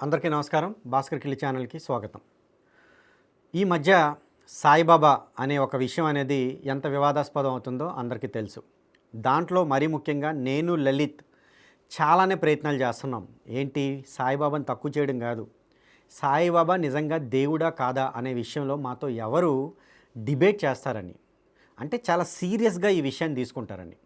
అందరికీ నమస్కారం. భాస్కర్ కిల్లి ఛానల్కి స్వాగతం. ఈ మధ్య సాయిబాబా అనే ఒక విషయం అనేది ఎంత వివాదాస్పదం అవుతుందో అందరికీ తెలుసు. దాంట్లో మరీ ముఖ్యంగా నేను లలిత్ చాలానే ప్రయత్నాలు చేస్తున్నాం. ఏంటి, సాయిబాబాని తక్కువ చేయడం కాదు, సాయిబాబా నిజంగా దేవుడా కాదా అనే విషయంలో మాతో ఎవరు డిబేట్ చేస్తారని, అంటే చాలా సీరియస్గా ఈ విషయాన్ని తీసుకుంటారని.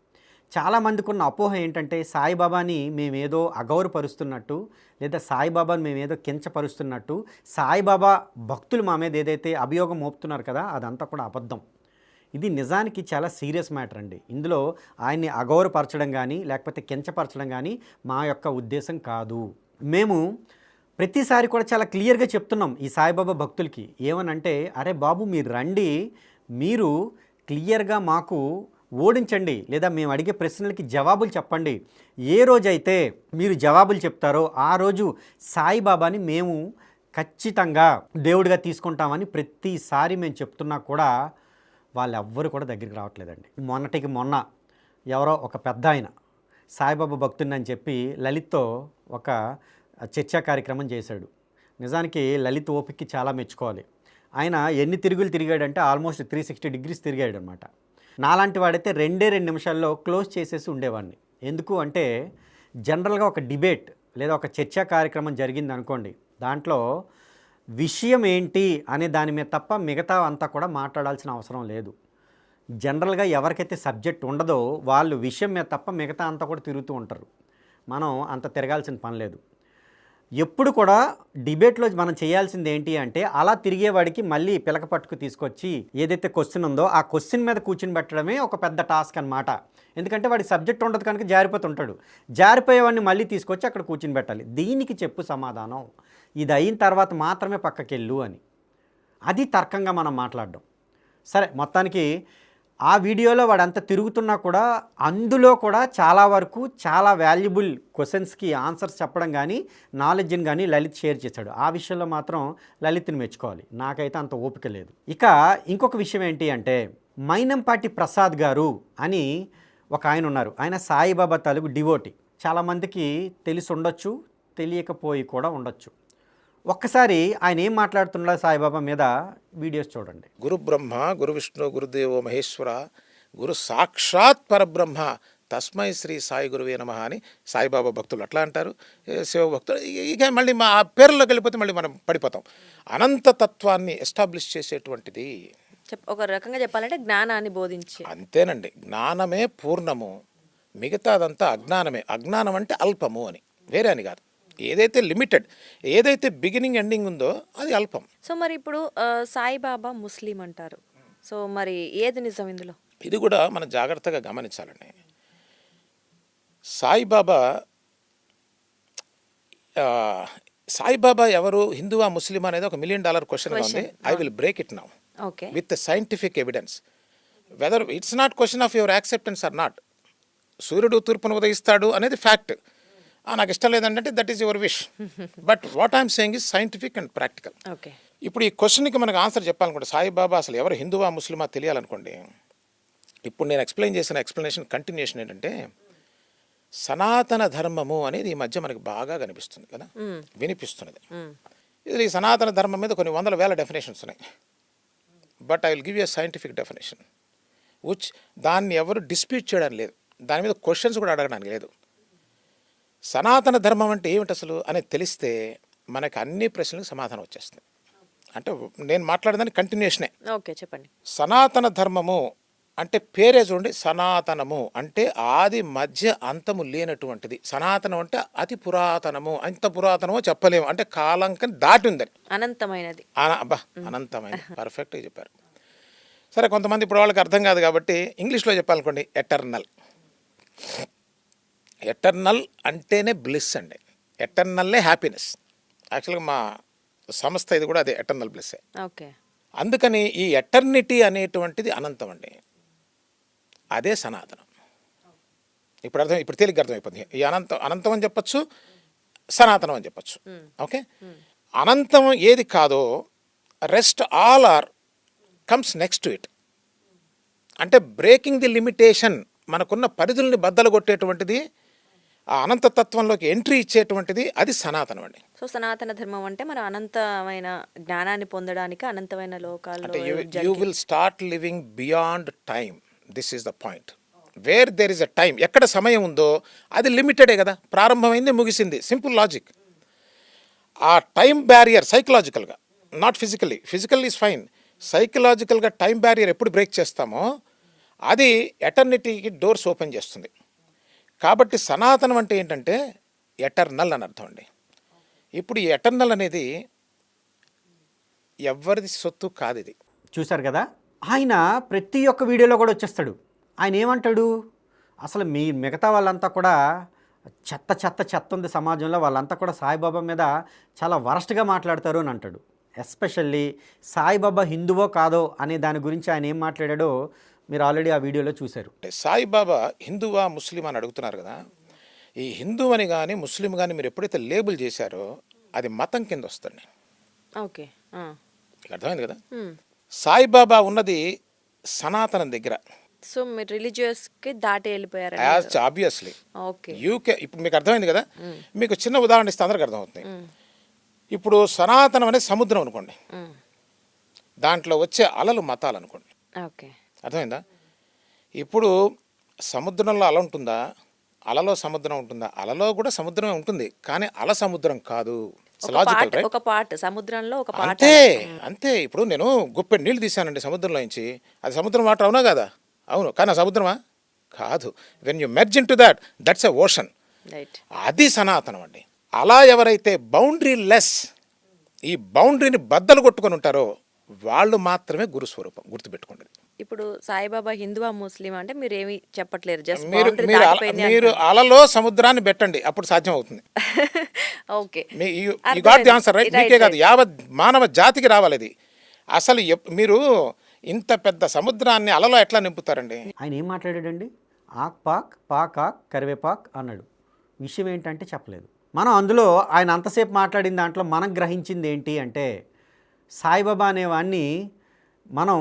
చాలామందికి ఉన్న అపోహ ఏంటంటే సాయిబాబాని మేమేదో అగౌరవపరుస్తున్నట్టు, లేదా సాయిబాబాని మేమేదో కించపరుస్తున్నట్టు, సాయిబాబా భక్తులు మా మీద ఏదైతే అభియోగం మోపుతున్నారు కదా, అదంతా కూడా అబద్ధం. ఇది నిజానికి చాలా సీరియస్ మ్యాటర్ అండి. ఇందులో ఆయన్ని అగౌరవపరచడం కానీ లేకపోతే కించపరచడం కానీ మా యొక్క ఉద్దేశం కాదు. మేము ప్రతిసారి కూడా చాలా క్లియర్గా చెప్తున్నాం ఈ సాయిబాబా భక్తులకి. ఏమనంటే, అరే బాబు మీరు రండి, మీరు క్లియర్గా మాకు ఓడించండి, లేదా మేము అడిగే ప్రశ్నలకి జవాబులు చెప్పండి. ఏ రోజైతే మీరు జవాబులు చెప్తారో ఆ రోజు సాయిబాబాని మేము ఖచ్చితంగా దేవుడిగా తీసుకుంటామని ప్రతిసారి మేము చెప్తున్నా కూడా వాళ్ళు ఎవ్వరు కూడా దగ్గరికి రావట్లేదండి. మొన్నటికి మొన్న ఎవరో ఒక పెద్ద ఆయన సాయిబాబా భక్తుడిని అని చెప్పి లలిత్తో ఒక చర్చా కార్యక్రమం చేశాడు. నిజానికి లలిత్ ఓపికకి చాలా మెచ్చుకోవాలి. ఆయన ఎన్ని తిరుగులు తిరిగాడంటే ఆల్మోస్ట్ 360 degrees తిరిగాడు అనమాట. నాలాంటి వాడైతే 2 నిమిషాల్లో క్లోజ్ చేసేసి ఉండేవాడిని. ఎందుకు అంటే, జనరల్గా ఒక డిబేట్ లేదా ఒక చర్చా కార్యక్రమం జరిగింది అనుకోండి, దాంట్లో విషయం ఏంటి అనే దాని మీద తప్ప మిగతా అంతా కూడా మాట్లాడాల్సిన అవసరం లేదు. జనరల్గా ఎవరికైతే సబ్జెక్ట్ ఉండదో వాళ్ళు విషయం మీద తప్ప మిగతా అంతా కూడా తిరుగుతూ ఉంటారు. మనం అంత తిరగాల్సిన పని లేదు. ఎప్పుడు కూడా డిబేట్లో మనం చేయాల్సింది ఏంటి అంటే, అలా తిరిగేవాడికి మళ్ళీ పిలక పట్టుకు తీసుకొచ్చి ఏదైతే క్వశ్చన్ ఉందో ఆ క్వశ్చన్ మీద కూర్చుని పెట్టడమే ఒక పెద్ద టాస్క్ అనమాట. ఎందుకంటే వాడి సబ్జెక్ట్ ఉండదు కనుక జారిపోతుంటాడు. జారిపోయేవాడిని మళ్ళీ తీసుకొచ్చి అక్కడ కూర్చుని పెట్టాలి. దీనికి చెప్పు సమాధానం, ఇది అయిన తర్వాత మాత్రమే పక్కకెళ్ళు అని. అది తర్కంగా మనం మాట్లాడడం. సరే, మొత్తానికి ఆ వీడియోలో వాడంతా తిరుగుతున్నా కూడా అందులో కూడా చాలా వరకు చాలా వాల్యుబుల్ క్వశ్చన్స్కి ఆన్సర్స్ చెప్పడం కానీ నాలెడ్జ్ని కానీ లలిత్ షేర్ చేశాడు. ఆ విషయంలో మాత్రం లలిత్ని మెచ్చుకోవాలి. నాకైతే అంత ఓపిక లేదు. ఇక ఇంకొక విషయం ఏంటి అంటే, మైనంపాటి ప్రసాద్ గారు అని ఒక ఆయన ఉన్నారు. ఆయన సాయిబాబా తాలూకు డివోటి. చాలామందికి తెలిసి ఉండొచ్చు, తెలియకపోయి కూడా ఉండొచ్చు. ఒక్కసారి ఆయన ఏం మాట్లాడుతున్నాడో సాయిబాబా మీద వీడియోస్ చూడండి. గురు బ్రహ్మ గురు విష్ణు గురుదేవో మహేశ్వర గురు సాక్షాత్ పరబ్రహ్మ తస్మై శ్రీ సాయి గురువే నమః అని సాయిబాబా భక్తులు అట్లా అంటారు. శివ భక్తులు ఇక మళ్ళీ మా పేర్లోకి వెళ్ళిపోతే మళ్ళీ మనం పడిపోతాం. అనంత తత్వాన్ని ఎస్టాబ్లిష్ చేసేటువంటిది, ఒక రకంగా చెప్పాలంటే జ్ఞానాన్ని బోధించి. అంతేనండి. జ్ఞానమే పూర్ణము, మిగతాదంతా అజ్ఞానమే. అజ్ఞానం అంటే అల్పము అని, వేరే అని కాదు. ఏదైతే లిమిటెడ్, ఏదైతే బిగినింగ్ ఎండింగ్ ఉందో అది అల్పం. సో మరి ఇప్పుడు సాయిబాబా ముస్లిం అంటారు. సో మరి ఏది నిజం ఇందులో? ఇది కూడా మనం జాగ్రత్తగా గమనించాలండి. సాయిబాబా ఎవరు, హిందువా ముస్లిమా అనేది ఒక $1 million క్వశ్చన్ ఉంది. I will break it now with scientific evidence. Whether it's not question of your acceptance or not. సూర్యుడు తూర్పును ఉదయిస్తాడు అనేది ఫ్యాక్ట్. నాకు ఇష్టం లేదంటే that is your wish. But what I'm saying is scientific and practical. ఇప్పుడు ఈ క్వశ్చన్కి మనకు ఆన్సర్ చెప్పాలనుకోండి, సాయిబాబా అసలు ఎవరు, హిందువా ముస్లిమా తెలియాలనుకోండి, ఇప్పుడు నేను ఎక్స్ప్లెయిన్ చేసిన ఎక్స్ప్లెనేషన్ కంటిన్యూషన్ ఏంటంటే, సనాతన ధర్మము అనేది ఈ మధ్య మనకి బాగా కనిపిస్తుంది కదా, వినిపిస్తున్నది. ఇది ఈ సనాతన ధర్మం మీద కొన్ని 100,000 డెఫినేషన్స్ ఉన్నాయి. But I will give you scientific definition which దాన్ని ఎవరు డిస్ప్యూట్ చేయడానికి లేదు, దాని మీద క్వశ్చన్స్ కూడా అడగడానికి లేదు. సనాతన ధర్మం అంటే ఏమిటి అసలు అనేది తెలిస్తే మనకు అన్ని ప్రశ్నలకు సమాధానం వచ్చేస్తుంది. అంటే నేను మాట్లాడేదాన్ని కంటిన్యూషనే. ఓకే, చెప్పండి. సనాతన ధర్మము అంటే పేరే చూడండి, సనాతనము అంటే ఆది మధ్య అంతము లేనటువంటిది. సనాతనం అంటే అతి పురాతనము, అంత పురాతనమో చెప్పలేము, అంటే కాలంకం దాటి ఉందని, అనంతమైనది. అబ్బా అనంతమైనది, పర్ఫెక్ట్గా చెప్పారు. సరే, కొంతమంది ఇప్పుడు వాళ్ళకి అర్థం కాదు కాబట్టి ఇంగ్లీష్లో చెప్పాలనుకోండి, ఎటర్నల్. ఎటర్నల్ అంటేనే బ్లిస్ అండి, ఎటర్నల్లే హ్యాపీనెస్. యాక్చువల్గా మా సంస్థ ఇది కూడా అదే, ఎటర్నల్ బ్లిస్సే. ఓకే. అందుకని ఈ ఎటర్నిటీ అనేటువంటిది అనంతం అండి, అదే సనాతనం. ఇప్పుడు తేలిగ్గా అర్థమైపోతుంది. ఈ అనంతం అని చెప్పచ్చు, సనాతనం అని చెప్పచ్చు. ఓకే, అనంతం ఏది కాదో rest all are comes next to it. అంటే బ్రేకింగ్ ది లిమిటేషన్, మనకున్న పరిధుల్ని బద్దలు కొట్టేటువంటిది ఆ అనంతతత్వంలోకి ఎంట్రీ ఇచ్చేటువంటిది అది సనాతనం అండి. సో సనాతన ధర్మం అంటే మనం అనంతమైన జ్ఞానాన్ని పొందడానికి అనంతమైన లోకాల్లో అంటే you will start living beyond time. This is the point. Where there is a time, ఎక్కడ సమయం ఉందో అది లిమిటెడే కదా, ప్రారంభమైంది ముగిసింది, సింపుల్ లాజిక్. ఆ టైం బ్యారియర్ సైకలాజికల్గా, not physically, physical is fine, సైకలాజికల్గా టైం బ్యారియర్ ఎప్పుడు బ్రేక్ చేస్తామో అది ఎటర్నిటీకి డోర్స్ ఓపెన్ చేస్తుంది. కాబట్టి సనాతనం అంటే ఏంటంటే ఎటర్నల్ అని అర్థం అండి. ఇప్పుడు ఈ ఎటర్నల్ అనేది ఎవరిది సొత్తు కాదు. ఇది చూశారు కదా, ఆయన ప్రతి ఒక్క వీడియోలో కూడా వచ్చేస్తాడు. ఆయన ఏమంటాడు, అసలు మీ మిగతా వాళ్ళంతా కూడా చెత్త చెత్త చెత్త ఉంది సమాజంలో, వాళ్ళంతా కూడా సాయిబాబా మీద చాలా వరస్ట్గా మాట్లాడతారు అని అంటాడు. ఎస్పెషల్లీ సాయిబాబా హిందువో కాదో అనే దాని గురించి ఆయన ఏం మాట్లాడాడో మీరు ఆల్రెడీ ఆ వీడియోలో చూశారు. సాయిబాబా హిందువా ముస్లిం అని అడుగుతున్నారు కదా. ఈ హిందూ అని కానీ ముస్లిం కానీ మీరు ఎప్పుడైతే లేబుల్ చేశారో అది మతం కింద వస్తుంది. ఓకే, మీకు అర్థమైంది కదా. సాయిబాబా ఉన్నది సనాతనం దగ్గర. సో మీరు రిలీజియస్కి దాటి వెళ్ళిపోయారు. Obviously okay, UK. ఇప్పుడు మీకు అర్థమైంది కదా. మీకు చిన్న ఉదాహరణ ఇస్తే అందరికి అర్థమవుతుంది. ఇప్పుడు సనాతనం అనేది సముద్రం అనుకోండి, దాంట్లో వచ్చే అలలు మతాలు అనుకోండి. ఓకే, అర్థమైందా. ఇప్పుడు సముద్రంలో అల ఉంటుందా, అలలో సముద్రం ఉంటుందా? అలలో కూడా సముద్రమే ఉంటుంది, కానీ అల సముద్రం కాదు. ఒక పార్ట్ సముద్రంలో ఒక పార్ట్. అంతే అంతే. ఇప్పుడు నేను గుప్పెడు నీళ్ళు తీసానండి సముద్రంలో నుంచి, అది సముద్రం వాటర్ అవునా కదా? అవును, కానీ ఆ సముద్రమా? కాదు. When you merge in to that, that's a ocean. అది సనాతనం అండి. అలా ఎవరైతే బౌండరీ లెస్, ఈ బౌండరీని బద్దలు కొట్టుకొని ఉంటారో వాళ్ళు మాత్రమే గురుస్వరూపం. గుర్తుపెట్టుకోండి. ఇప్పుడు సాయిబాబా హిందువా ముస్లిం అంటే మీరు ఏమి చెప్పట్లేరు, జస్ట్ మీరు అలలో సముద్రాన్ని పెట్టండి, అప్పుడు సాధ్యం అవుతుంది. Okay, you got the answer right. మీకే కాదు, యావత్ మానవ జాతికి రావాలి ఇది. అసలు మీరు ఇంత పెద్ద సముద్రాన్ని అలలో ఎట్లా నింపుతారండి? ఆయన ఏం మాట్లాడాడండి, ఆక్ పాక్ పాక్ ఆక్ కరివేపాక్ అన్నాడు. విషయం ఏంటంటే చెప్పలేదు. మనం అందులో ఆయన అంతసేపు మాట్లాడిన దాంట్లో మనం గ్రహించింది ఏంటి అంటే, సాయిబాబా అనేవాన్ని మనం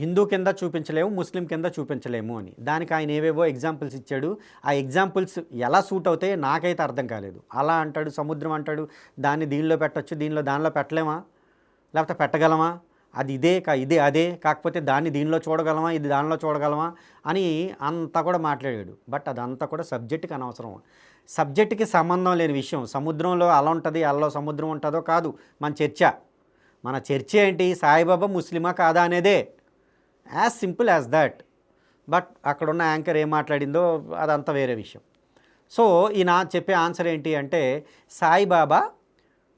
హిందూ కింద చూపించలేము, ముస్లిం కింద చూపించలేము అని. దానికి ఆయన ఏవేవో ఎగ్జాంపుల్స్ ఇచ్చాడు. ఆ ఎగ్జాంపుల్స్ ఎలా సూట్ అవుతాయో నాకైతే అర్థం కాలేదు. అలా అంటాడు, సముద్రం అంటాడు, దాన్ని దీనిలో పెట్టచ్చు, దానిలో పెట్టలేమా, లేకపోతే పెట్టగలమా, అది ఇదే అదే, కాకపోతే దాన్ని దీనిలో చూడగలమా, ఇది దానిలో చూడగలమా అని అంతా కూడా మాట్లాడాడు. బట్ అదంతా కూడా సబ్జెక్టుకి అనవసరం, సబ్జెక్టుకి సంబంధం లేని విషయం. సముద్రంలో అల ఉంటుంది, అలలో సముద్రం ఉంటుందో కాదు మన చర్చ ఏంటి, సాయిబాబా ముస్లిమా కాదా అనేదే. As simple as that. But అక్కడున్న యాంకర్ ఏం మాట్లాడిందో అదంతా వేరే విషయం. సో ఈయన చెప్పే ఆన్సర్ ఏంటి అంటే, సాయిబాబా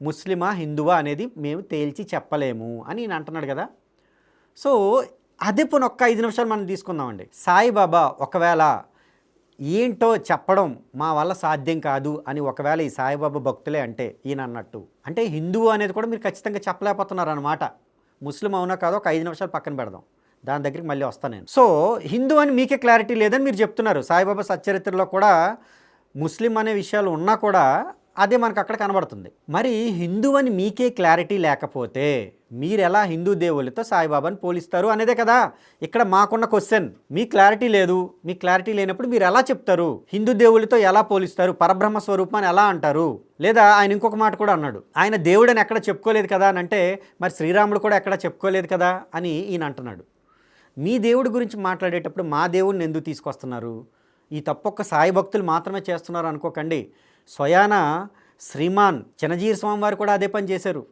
ముస్లిమా హిందువా అనేది మేము తేల్చి చెప్పలేము అని ఈయన అంటున్నాడు కదా. సో అదే పోనీ ఒక్క 5 నిమిషాలు మనం తీసుకుందామండి. సాయిబాబా ఒకవేళ ఏంటో చెప్పడం మా వల్ల సాధ్యం కాదు అని ఒకవేళ ఈ సాయిబాబా భక్తులే అంటే ఈయన అన్నట్టు, అంటే హిందువు అనేది కూడా మీరు ఖచ్చితంగా చెప్పలేకపోతున్నారు అన్నమాట. ముస్లిం అవునా కాదో ఒక 5 నిమిషాలు పక్కన పెడదాం, దాని దగ్గరికి మళ్ళీ వస్తాను నేను. సో హిందూ అని మీకే క్లారిటీ లేదని మీరు చెప్తున్నారు. సాయిబాబా సచ్చరిత్రలో కూడా ముస్లిం అనే విషయాలు ఉన్నా కూడా అదే మనకు అక్కడ కనబడుతుంది. మరి హిందూ అని మీకే క్లారిటీ లేకపోతే మీరు ఎలా హిందూ దేవుళ్ళతో సాయిబాబాని పోలిస్తారు అనేదే కదా ఇక్కడ మాకున్న క్వశ్చన్. మీ క్లారిటీ లేదు, మీ క్లారిటీ లేనప్పుడు మీరు ఎలా చెప్తారు, హిందూ దేవుళ్ళతో ఎలా పోలిస్తారు, పరబ్రహ్మ స్వరూపం అని ఎలా అంటారు? లేదా ఆయన ఇంకొక మాట కూడా అన్నాడు, ఆయన దేవుడని ఎక్కడ చెప్పుకోలేదు కదా అని అంటే, మరి శ్రీరాముడు కూడా ఎక్కడ చెప్పుకోలేదు కదా అని ఈయన అంటున్నాడు. మీ దేవుడి గురించి మాట్లాడేటప్పుడు మా దేవుడిని ఎందుకు తీసుకొస్తున్నారు? ఈ తప్పొక్క సాయి భక్తులు మాత్రమే చేస్తున్నారు అనుకోకండి. స్వయాన శ్రీమాన్ చిన్నజీర స్వామి వారు కూడా అదే పని చేశారు.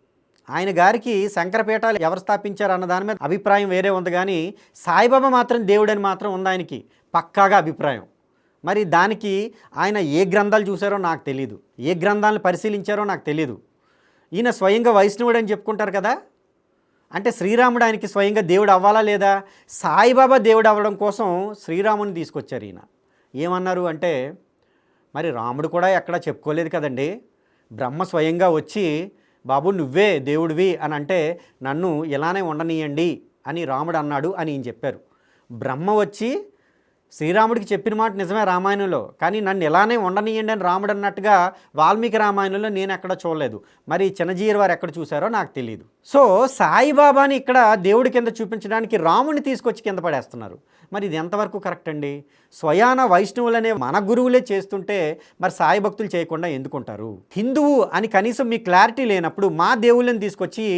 ఆయన గారికి శంకరపీఠాలు ఎవరు స్థాపించారు అన్న దాని మీద అభిప్రాయం వేరే ఉంది, కానీ సాయిబాబా మాత్రం దేవుడని మాత్రం ఉంది ఆయనకి పక్కాగా అభిప్రాయం. మరి దానికి ఆయన ఏ గ్రంథాలు చూసారో నాకు తెలీదు, ఏ గ్రంథాలను పరిశీలించారో నాకు తెలీదు. ఈయన స్వయంగా వైష్ణవుడు అని చెప్పుకుంటారు కదా, అంటే శ్రీరాముడు ఆయనకి స్వయంగా దేవుడు అవ్వాలా లేదా? సాయిబాబా దేవుడు అవ్వడం కోసం శ్రీరాముని తీసుకొచ్చారు. ఈయన ఏమన్నారు అంటే, మరి రాముడు కూడా ఎక్కడా చెప్పుకోలేదు కదండి, బ్రహ్మ స్వయంగా వచ్చి బాబు నువ్వే దేవుడివి అని అంటే నన్ను ఇలానే ఉండనీయండి అని రాముడు అన్నాడు అని ఈయన చెప్పారు. బ్రహ్మ వచ్చి శ్రీరాముడికి చెప్పిన మాట నిజమే రామాయణంలో, కానీ నన్ను ఇలానే ఉండనియండి అని రాముడు అన్నట్టుగా వాల్మీకి రామాయణంలో నేను ఎక్కడ చూడలేదు. మరి చిన్నజీయర్ వారు ఎక్కడ చూశారో నాకు తెలియదు. సో సాయిబాబాని ఇక్కడ దేవుడి కింద చూపించడానికి రాముడిని తీసుకొచ్చి కింద పడేస్తున్నారు. మరి ఇది ఎంతవరకు కరెక్ట్ అండి? స్వయాన వైష్ణవులనే మన గురువులే చేస్తుంటే మరి సాయి భక్తులు చేయకుండా ఎందుకుంటారు? హిందువు అని కనీసం మీ క్లారిటీ లేనప్పుడు మా దేవుళ్ళని తీసుకొచ్చి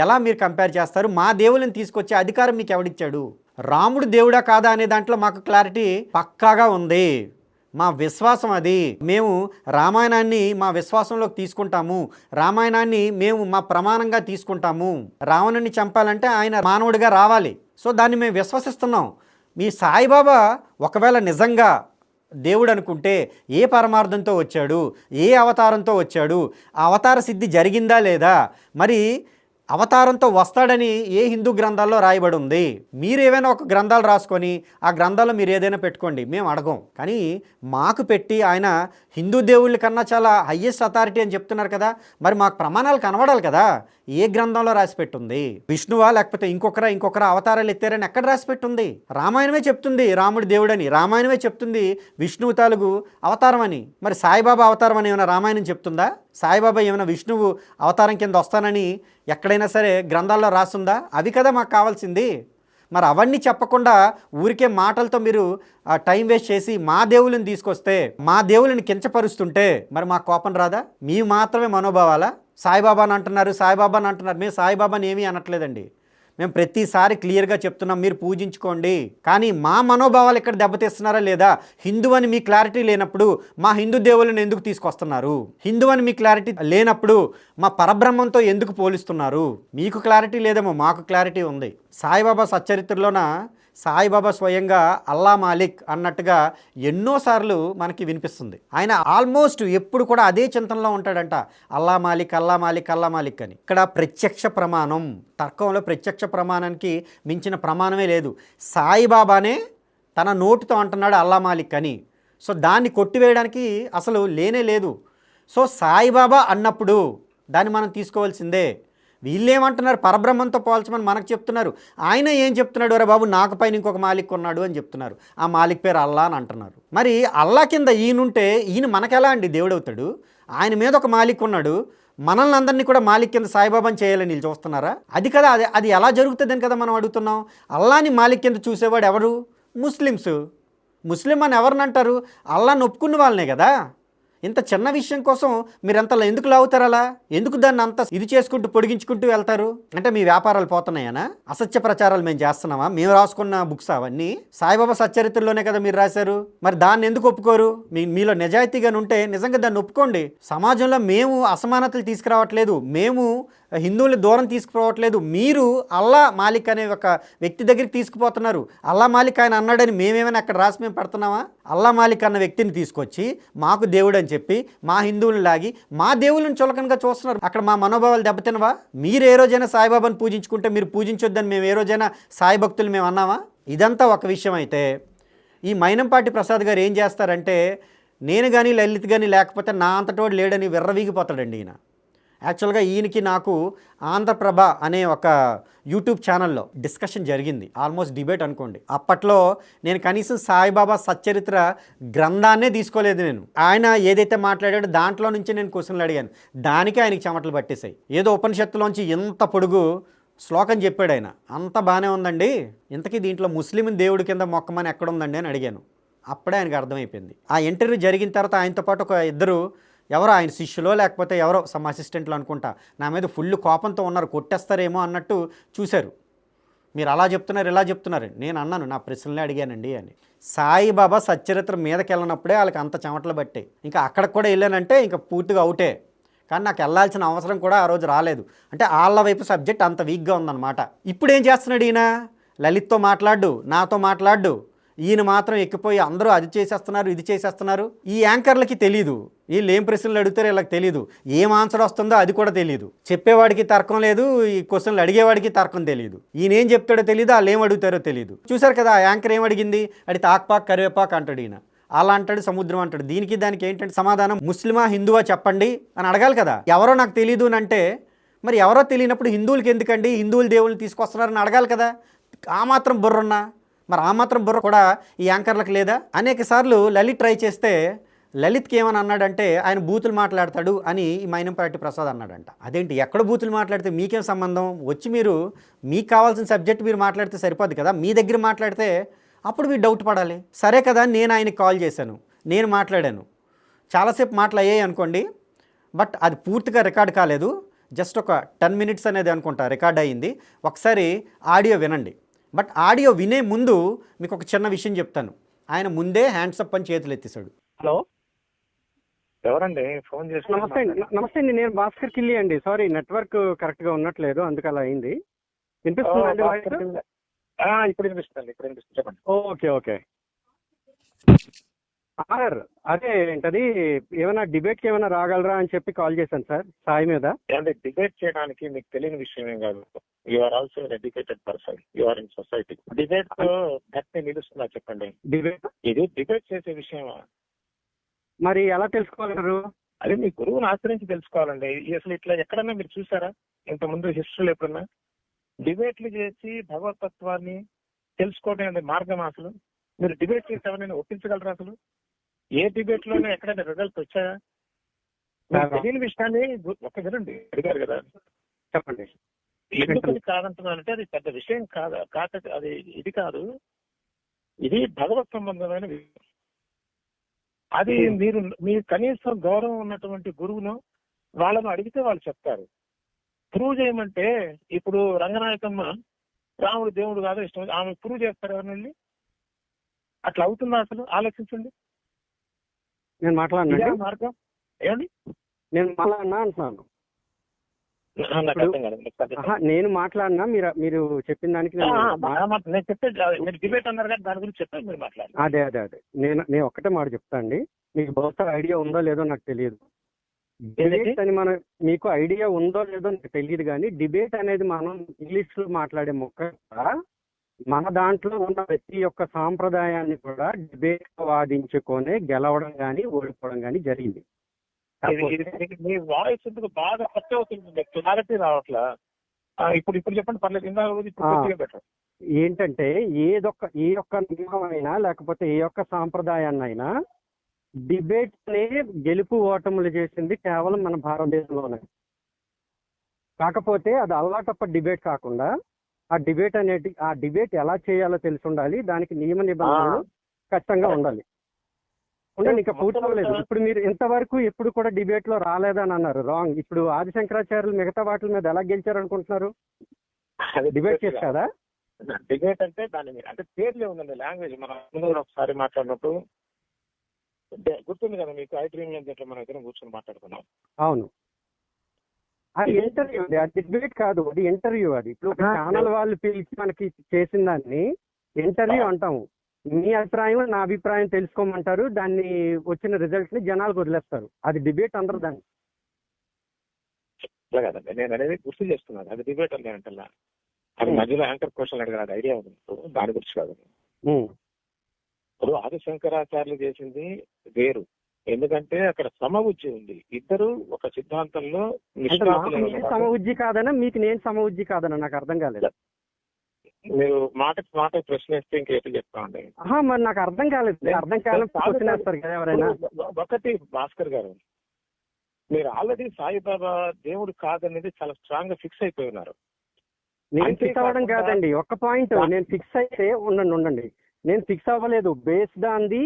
ఎలా మీరు కంపేర్ చేస్తారు? మా దేవుళ్ళని తీసుకొచ్చే అధికారం మీకు ఎవడిచ్చాడు? రాముడు దేవుడా కాదా అనే దాంట్లో మాకు క్లారిటీ పక్కాగా ఉంది. మా విశ్వాసం అది. మేము రామాయణాన్ని మా విశ్వాసంలోకి తీసుకుంటాము. రామాయణాన్ని మేము మా ప్రమాణంగా తీసుకుంటాము. రావణుని చంపాలంటే ఆయన మానవుడిగా రావాలి. సో దాన్ని మేము విశ్వసిస్తున్నాం. మీ సాయిబాబా ఒకవేళ నిజంగా దేవుడు అనుకుంటే ఏ పరమార్థంతో వచ్చాడు, ఏ అవతారంతో వచ్చాడు, ఆ అవతార సిద్ధి జరిగిందా లేదా, మరి అవతారంతో వస్తాడని ఏ హిందూ గ్రంథాల్లో రాయబడి ఉంది? మీరు ఏమైనా ఒక గ్రంథాలు రాసుకొని ఆ గ్రంథాల్లో మీరు ఏదైనా పెట్టుకోండి, మేము అడగం. కానీ మాకు పెట్టి ఆయన హిందూ దేవుళ్ళ కన్నా చాలా హయ్యెస్ట్ అథారిటీ అని చెప్తున్నారు కదా, మరి మాకు ప్రమాణాలు కనబడాలి కదా. ఏ గ్రంథంలో రాసి పెట్టుంది? విష్ణువా లేకపోతే ఇంకొకరా అవతారాలు ఎత్తారని ఎక్కడ రాసి పెట్టుంది? రామాయణమే చెప్తుంది రాముడు దేవుడని, రామాయణమే చెప్తుంది విష్ణువు తాలూకు అవతారం అని. మరి సాయిబాబా అవతారం అని ఏమైనా రామాయణం చెప్తుందా? సాయిబాబా ఏమైనా విష్ణువు అవతారం కింద వస్తానని ఎక్కడైనా సరే గ్రంథాల్లో రాస్తుందా? అవి కదా మాకు కావాల్సింది. మరి అవన్నీ చెప్పకుండా ఊరికే మాటలతో మీరు టైం వేస్ట్ చేసి మా దేవుళ్ళని తీసుకొస్తే, మా దేవుళ్ళని కించపరుస్తుంటే మరి మాకు కోపం రాదా? మీ మాత్రమే మనోభావాలా? సాయిబాబాని అంటున్నారు, సాయిబాబాని అంటున్నారు. మేము సాయిబాబాని ఏమీ అనట్లేదండి. మేము ప్రతిసారి క్లియర్గా చెప్తున్నాం, మీరు పూజించుకోండి. కానీ మా మనోభావాలు ఇక్కడ దెబ్బతీస్తున్నారా లేదా? హిందూ అని మీ క్లారిటీ లేనప్పుడు మా హిందూ దేవుళ్ళని ఎందుకు తీసుకొస్తున్నారు? హిందూ అని మీ క్లారిటీ లేనప్పుడు మా పరబ్రహ్మంతో ఎందుకు పోలిస్తున్నారు? మీకు క్లారిటీ లేదేమో, మాకు క్లారిటీ ఉంది. సాయిబాబా సచ్చరిత్రలోన సాయిబాబా స్వయంగా అల్లా మాలిక్ అన్నట్టుగా ఎన్నోసార్లు మనకి వినిపిస్తుంది. ఆయన ఆల్మోస్ట్ ఎప్పుడు కూడా అదే చింతనలో ఉంటాడంట, అల్లా మాలిక్ అల్లా మాలిక్ అల్లా మాలిక్ అని. ఇక్కడ ప్రత్యక్ష ప్రమాణం, తర్కంలో ప్రత్యక్ష ప్రమాణానికి మించిన ప్రమాణమే లేదు. సాయిబాబానే తన నోటితో అంటున్నాడు అల్లా మాలిక్ అని. సో దాన్ని కొట్టివేయడానికి అసలు లేనే లేదు. సో సాయిబాబా అన్నప్పుడు దాన్ని మనం తీసుకోవాల్సిందే. వీళ్ళేమంటున్నారు? పరబ్రహ్మంతో పోల్చమని మనకు చెప్తున్నారు. ఆయన ఏం చెప్తున్నాడు? అరే బాబు, నాకు పైన ఇంకొక మాలిక్ ఉన్నాడు అని చెప్తున్నారు. ఆ మాలిక్ పేరు అల్లా అని అంటున్నారు. మరి అల్లా కింద ఈయనుంటే ఈయన మనకెలా అండి దేవుడు అవుతాడు? ఆయన మీద ఒక మాలిక్ ఉన్నాడు, మనల్ని అందరినీ కూడా మాలిక్ కింద సాయిబాబాని చేయాలని వీళ్ళు చూస్తున్నారా? అది కదా, అది ఎలా జరుగుతుందని కదా మనం అడుగుతున్నాం. అల్లాని మాలిక్ కింద చూసేవాడు ఎవరు? ముస్లిమ్స్. ముస్లిం అని ఎవరిని అంటారు? అల్లాని ఒప్పుకున్న వాళ్ళనే కదా. ఇంత చిన్న విషయం కోసం మీరు అంతలా ఎందుకు లాగుతారు? అలా ఎందుకు దాన్ని అంత ఇది చేసుకుంటూ పొడిగించుకుంటూ వెళ్తారు? అంటే మీ వ్యాపారాలు పోతున్నాయనా? అసత్య ప్రచారాలు మేము చేస్తున్నామా? మేము రాసుకున్న బుక్స్ అవన్నీ సాయిబాబా సచ్చరిత్రలోనే కదా మీరు రాశారు. మరి దాన్ని ఎందుకు ఒప్పుకోరు? మీలో నిజాయితీగా ఉంటే నిజంగా దాన్ని ఒప్పుకోండి. సమాజంలో మేము అసమానతలు తీసుకురావట్లేదు, మేము హిందువులు దూరం తీసుకుపోవట్లేదు. మీరు అల్లా మాలిక్ అనే ఒక వ్యక్తి దగ్గరికి తీసుకుపోతున్నారు. అల్లా మాలిక్ ఆయన అన్నాడని మేమేమైనా అక్కడ రాసి మేము పెడుతున్నామా? అల్లా మాలిక్ అన్న వ్యక్తిని తీసుకొచ్చి మాకు దేవుడు అని చెప్పి మా హిందువులను లాగి మా దేవుళ్ళని చులకనగా చూస్తున్నారు. అక్కడ మా మనోభావాలు దెబ్బతినవా? మీరు ఏ రోజైనా సాయిబాబాను పూజించుకుంటే మీరు పూజించొద్దని మేము ఏ రోజైనా సాయి భక్తులు మేము అన్నామా? ఇదంతా ఒక విషయం అయితే, ఈ మైనంపాటి ప్రసాద్ గారు ఏం చేస్తారంటే, నేను కానీ లలిత్ కానీ లేకపోతే నా అంతటోడు లేడని విర్రవీగిపోతాడండి ఈయన. యాక్చువల్గా ఈయనకి నాకు ఆంధ్రప్రభ అనే ఒక యూట్యూబ్ ఛానల్లో డిస్కషన్ జరిగింది, ఆల్మోస్ట్ డిబేట్ అనుకోండి. అప్పట్లో నేను కనీసం సాయిబాబా సచ్చరిత్ర గ్రంథాన్నే తీసుకోలేదు. నేను ఆయన ఏదైతే మాట్లాడాడో దాంట్లో నుంచి నేను క్వశ్చన్లు అడిగాను. దానికి ఆయనకి చెమటలు పట్టేశాయి. ఏదో ఉపనిషత్తులోంచి ఎంత పొడుగు శ్లోకం చెప్పాడు ఆయన. అంత బాగానే ఉందండి, ఇంతకీ దీంట్లో ముస్లిం దేవుడి కింద మొక్కమని ఎక్కడుందండి అని అడిగాను. అప్పుడే ఆయనకు అర్థమైపోయింది. ఆ ఇంటర్వ్యూ జరిగిన తర్వాత ఆయనతో పాటు ఒక ఇద్దరు, ఎవరో ఆయన శిష్యులో లేకపోతే ఎవరో సమ్ అసిస్టెంట్లు అనుకుంటా, నా మీద ఫుల్ కోపంతో ఉన్నారు, కొట్టేస్తారేమో అన్నట్టు చూశారు. మీరు అలా చెప్తున్నారు ఇలా చెప్తున్నారు. నేను అన్నాను, నా ప్రశ్నలే అడిగానండి అని. సాయిబాబా సచ్చరిత్ర మీదకి వెళ్ళినప్పుడే వాళ్ళకి అంత చెమటలు పట్టాయి. ఇంకా అక్కడికి కూడా వెళ్ళానంటే ఇంకా పూర్తిగా అవుటే. కానీ నాకు వెళ్ళాల్సిన అవసరం కూడా ఆ రోజు రాలేదు. అంటే వాళ్ళ వైపు సబ్జెక్ట్ అంత వీక్గా ఉందన్నమాట. ఇప్పుడు ఏం చేస్తున్నాడు ఈయన? లలిత్తో మాట్లాడు, నాతో మాట్లాడు, ఈయన మాత్రం ఎక్కిపోయి అందరూ అది చేసేస్తున్నారు ఇది చేసేస్తున్నారు. ఈ యాంకర్లకి తెలీదు వీళ్ళు ఏం ప్రశ్నలు అడుగుతారో వీళ్ళకి తెలీదు, ఏం ఆన్సర్ వస్తుందో అది కూడా తెలీదు. చెప్పేవాడికి తర్కం లేదు, ఈ క్వశ్చన్లు అడిగేవాడికి తర్కం తెలియదు. ఈయన ఏం చెప్తాడో తెలియదు, వాళ్ళు ఏం అడుగుతారో తెలియదు. చూసారు కదా, ఆ యాంకర్ ఏం అడిగింది? అడిగితే ఆక్పాక్ కరివేపాక్ అంటాడు ఈయన, అలా అంటాడు, సముద్రం అంటాడు. దీనికి దానికి ఏంటంటే సమాధానం ముస్లిమా హిందువా చెప్పండి అని అడగాలి కదా. ఎవరో నాకు తెలీదు అని అంటే మరి ఎవరో తెలియనప్పుడు హిందువులకి ఎందుకండి హిందువుల దేవుళ్ళని తీసుకొస్తున్నారని అడగాలి కదా. ఆ మాత్రం బుర్రన్నా మరి ఆ మాత్రం బుర్ర కూడా ఈ యాంకర్లకు లేదా? అనేక సార్లు లలిత్ ట్రై చేస్తే లలిత్కి ఏమని అన్నాడంటే ఆయన బూతులు మాట్లాడతాడు అని ఈ మైనంపాటి ప్రసాద్ అన్నాడంట. అదేంటి, ఎక్కడ బూతులు మాట్లాడితే మీకేం సంబంధం? వచ్చి మీరు మీకు కావాల్సిన సబ్జెక్ట్ మీరు మాట్లాడితే సరిపోద్ది కదా. మీ దగ్గర మాట్లాడితే అప్పుడు మీరు డౌట్ పడాలి. సరే కదా, నేను ఆయనకి కాల్ చేశాను, నేను మాట్లాడాను, చాలాసేపు మాటలు అయ్యాయి అనుకోండి, బట్ అది పూర్తిగా రికార్డ్ కాలేదు. జస్ట్ ఒక 10 minutes అనేది అనుకుంటా రికార్డ్ అయ్యింది. ఒకసారి ఆడియో వినండి. బట్ ఆడియో వినే ముందు మీకు ఒక చిన్న విషయం చెప్తాను. ఆయన ముందే హ్యాండ్సప్ అని చేతులు ఎత్తేసాడు. హలో, ఎవరండి ఫోన్ చేసి? నమస్తే అండి. నమస్తే అండి, నేను భాస్కర్ కిల్లి అండి. సారీ, నెట్వర్క్ కరెక్ట్ గా ఉండట్లేదు, అందుకు అలా అయింది. వినిపిస్తుందండి వాయిస్? ఇప్పుడు వినిపిస్తుంది. చెప్పండి. Okay okay. సార్, అదే ఏంటది, ఏమైనా డిబేట్కి ఏమైనా రాగలరా అని చెప్పి కాల్ చేశాను సార్, సాయి మీద. అంటే డిబేట్ చేయడానికి మీకు తెలియని విషయం ఏం కాదు. You are also educated person, you are in society. Debate గట్టి నిలుస్తుందా చెప్పండి? డిబేట్ ఇది డిబేట్ చేసే విషయమా? మరి ఎలా తెలుసుకోగలరు? అదే మీ గురువుని ఆశ్రయించి తెలుసుకోవాలండి. అసలు ఇట్లా ఎక్కడన్నా మీరు చూసారా ఇంతకుముందు హిస్టరీలో ఎప్పుడన్నా? డిబేట్లు చేసి భగవతత్వాన్ని తెలుసుకోవడం అనే మార్గం అసలు? మీరు డిబేట్ చేసి ఎవరైనా ఒప్పించగలరా అసలు? ఏ డిబేట్ లోనే ఎక్కడైనా రిజల్ట్స్ వచ్చాయా? తెలియని విషయాన్ని ఒక్క వినండి, అడిగారు కదా, చెప్పండి. ఎందుకు కాదంటున్నానంటే అది పెద్ద విషయం కాక అది ఇది కాదు. ఇది భగవత్ సంబంధమైన విషయం. అది మీరు కనీసం గౌరవం ఉన్నటువంటి గురువును వాళ్ళను అడిగితే వాళ్ళు చెప్తారు. ప్రూవ్ చేయమంటే ఇప్పుడు రంగనాయకమ్మ రాముడు దేవుడు కాదు ఇష్టం, ఆమె ప్రూవ్ చేస్తారు ఎవరిని? అట్లా అవుతుందా అసలు? ఆలోచించండి. నేను మాట్లాడినా మార్గం ఏమండి? నేను మాట్లాడినా అంటున్నాను. నాకు అర్థం కాదు. నేను మాట్లాడినా మీరు చెప్పిన దానికి నేను చెప్పేది మీరు డిబేట్ అన్నారు కదా, దాని గురించి చెప్పేది మీరు మాట్లాడారు. అదే అదే అదే నేను ఒక్కటే మాట చెప్తా అండి. మీకు బహుశా ఐడియా ఉందో లేదో నాకు తెలియదు. డిబేట్ అని మనం, మీకు ఐడియా ఉందో లేదో నాకు తెలియదు, కానీ డిబేట్ అనేది మనం ఇంగ్లీష్ లో మాట్లాడే మొక్క మన దాంట్లో ఉన్న ప్రతి ఒక్క సాంప్రదాయాన్ని కూడా డిబేట్ వాదించుకొని గెలవడం కానీ ఓడిపోవడం కానీ జరిగింది. మీ వాయిస్ ఎందుకు బాగా కట్ అవుతుంది, క్లారిటీ రావట్లా. ఇప్పుడు చెప్పండి, పర్లేదు. ఇందాక బెటర్. ఏంటంటే ఏ ఒక్క నియమం అయినా లేకపోతే ఏ ఒక్క సాంప్రదాయాన్నైనా డిబేట్ నే గెలుపు ఓటములు చేసింది కేవలం మన భారతదేశంలోనే. కాకపోతే అది అలవాటప్ప డిబేట్ కాకుండా ఆ డిబేట్ ఎలా చేయాలో తెలిసి ఉండాలి. దానికి నియమ నిబంధనలు ఖచ్చితంగా ఉండాలి. ఉండండి, ఇంకా పూర్తవలేదు. ఇప్పుడు మీరు ఇంతవరకు ఎప్పుడు కూడా డిబేట్ లో రాలేదని అన్నారు, రాంగ్. ఇప్పుడు ఆదిశంకరాచార్యులు మిగతా వాటి మీద ఎలా గెలిచారు అనుకుంటున్నారు? డిబేట్ చేసి కదా. డిబేట్ అంటే దాని అంటే పేర్లే ఉందండి, లాంగ్వేజ్. మనం ముందు ఒకసారి మాట్లాడినప్పుడు గుర్తుంది కదా మీకు, ఐ డ్రీమ్ దీంట్లో మనం ఇద్దరం కూర్చొని మాట్లాడుకున్నాం. అవును, అది ఇంటర్వ్యూ అండి, అది డిబేట్ కాదు, అది ఇంటర్వ్యూ. అది ఇప్పుడు ఛానల్ వాళ్ళు పిలిచి మనకి చేసిన దాన్ని ఇంటర్వ్యూ అంటాము. మీ అభిప్రాయం నా అభిప్రాయం తెలుసుకోమంటారు, దాన్ని వచ్చిన రిజల్ట్ ని జనాలకు వదిలేస్తారు. అది డిబేట్ అందరు దాన్ని. అట్లా కదండి, నేను అనేది గుర్తు చేస్తున్నాను. అది డిబేట్ అని అంటలా. అది మధ్యలో యాంకర్ క్వశ్చన్ అడిగారు, అది ఐడియా ఉంది, దాని గురించి కాదు. ఇప్పుడు ఆదిశంకరాచార్యులు చేసింది వేరు, ఎందుకంటే అక్కడ సమవుజ్జి ఉంది. ఇద్దరు ఒక సిద్ధాంతంలో సమవుజ్జి కాదనా, మీకు నేను సమవుజ్జి కాదనా? నాకు అర్థం కాలేదు. మీరు మాట ప్రశ్న వేస్తే ఇంకేటి చెప్తామండి. మరి నాకు అర్థం కాలేదు. అర్థం కాలేదు కదా ఎవరైనా. ఒకటి భాస్కర్ గారు, మీరు ఆల్రెడీ సాయిబాబా దేవుడు కాదనేది చాలా స్ట్రాంగ్ గా ఫిక్స్ అయిపోయి ఉన్నారు. నేను ఫిక్స్ అవ్వడం కాదండి, ఒక్క పాయింట్. నేను ఫిక్స్ అయితే ఉండండి, నేను ఫిక్స్ అవ్వలేదు. Based on the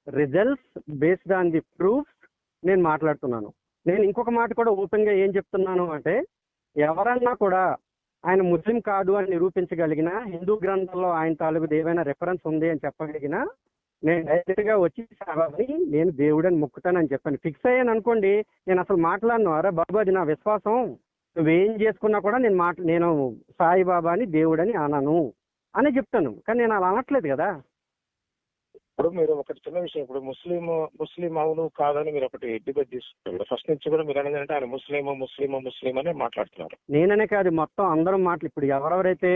results, based on the proofs నేను మాట్లాడుతున్నాను. నేను ఇంకొక మాట కూడా ఓపెన్ గా ఏం చెప్తున్నాను అంటే, ఎవరన్నా కూడా ఆయన ముస్లిం కాదు అని నిరూపించగలిగిన, హిందూ గ్రంథంలో ఆయన తాలూకు ఏమైనా రెఫరెన్స్ ఉంది అని చెప్పగలిగిన, నేను డైరెక్ట్ గా వచ్చి సాయిబాబాని నేను దేవుడని మొక్కుతానని చెప్పాను. ఫిక్స్ అయ్యాను అనుకోండి, నేను అసలు మాట్లాడను. అరే బాబు, అది నా విశ్వాసం, నువ్వేం చేసుకున్నా కూడా నేను సాయిబాబాని దేవుడని అనను అని చెప్తాను. కానీ నేను అలా అనట్లేదు కదా. ఇప్పుడు మీరు ఒకటి చిన్న విషయం, ఇప్పుడు ముస్లిం అవును కాదని మీరు ఒకటి డిబేట్ తీసుకుంటారు. ఫస్ట్ నుంచి కూడా మీరు అనేది అంటే ఆయన ముస్లిం అని మాట్లాడుతున్నారు. నేననే కాదు, మొత్తం అందరం ఇప్పుడు ఎవరెవరైతే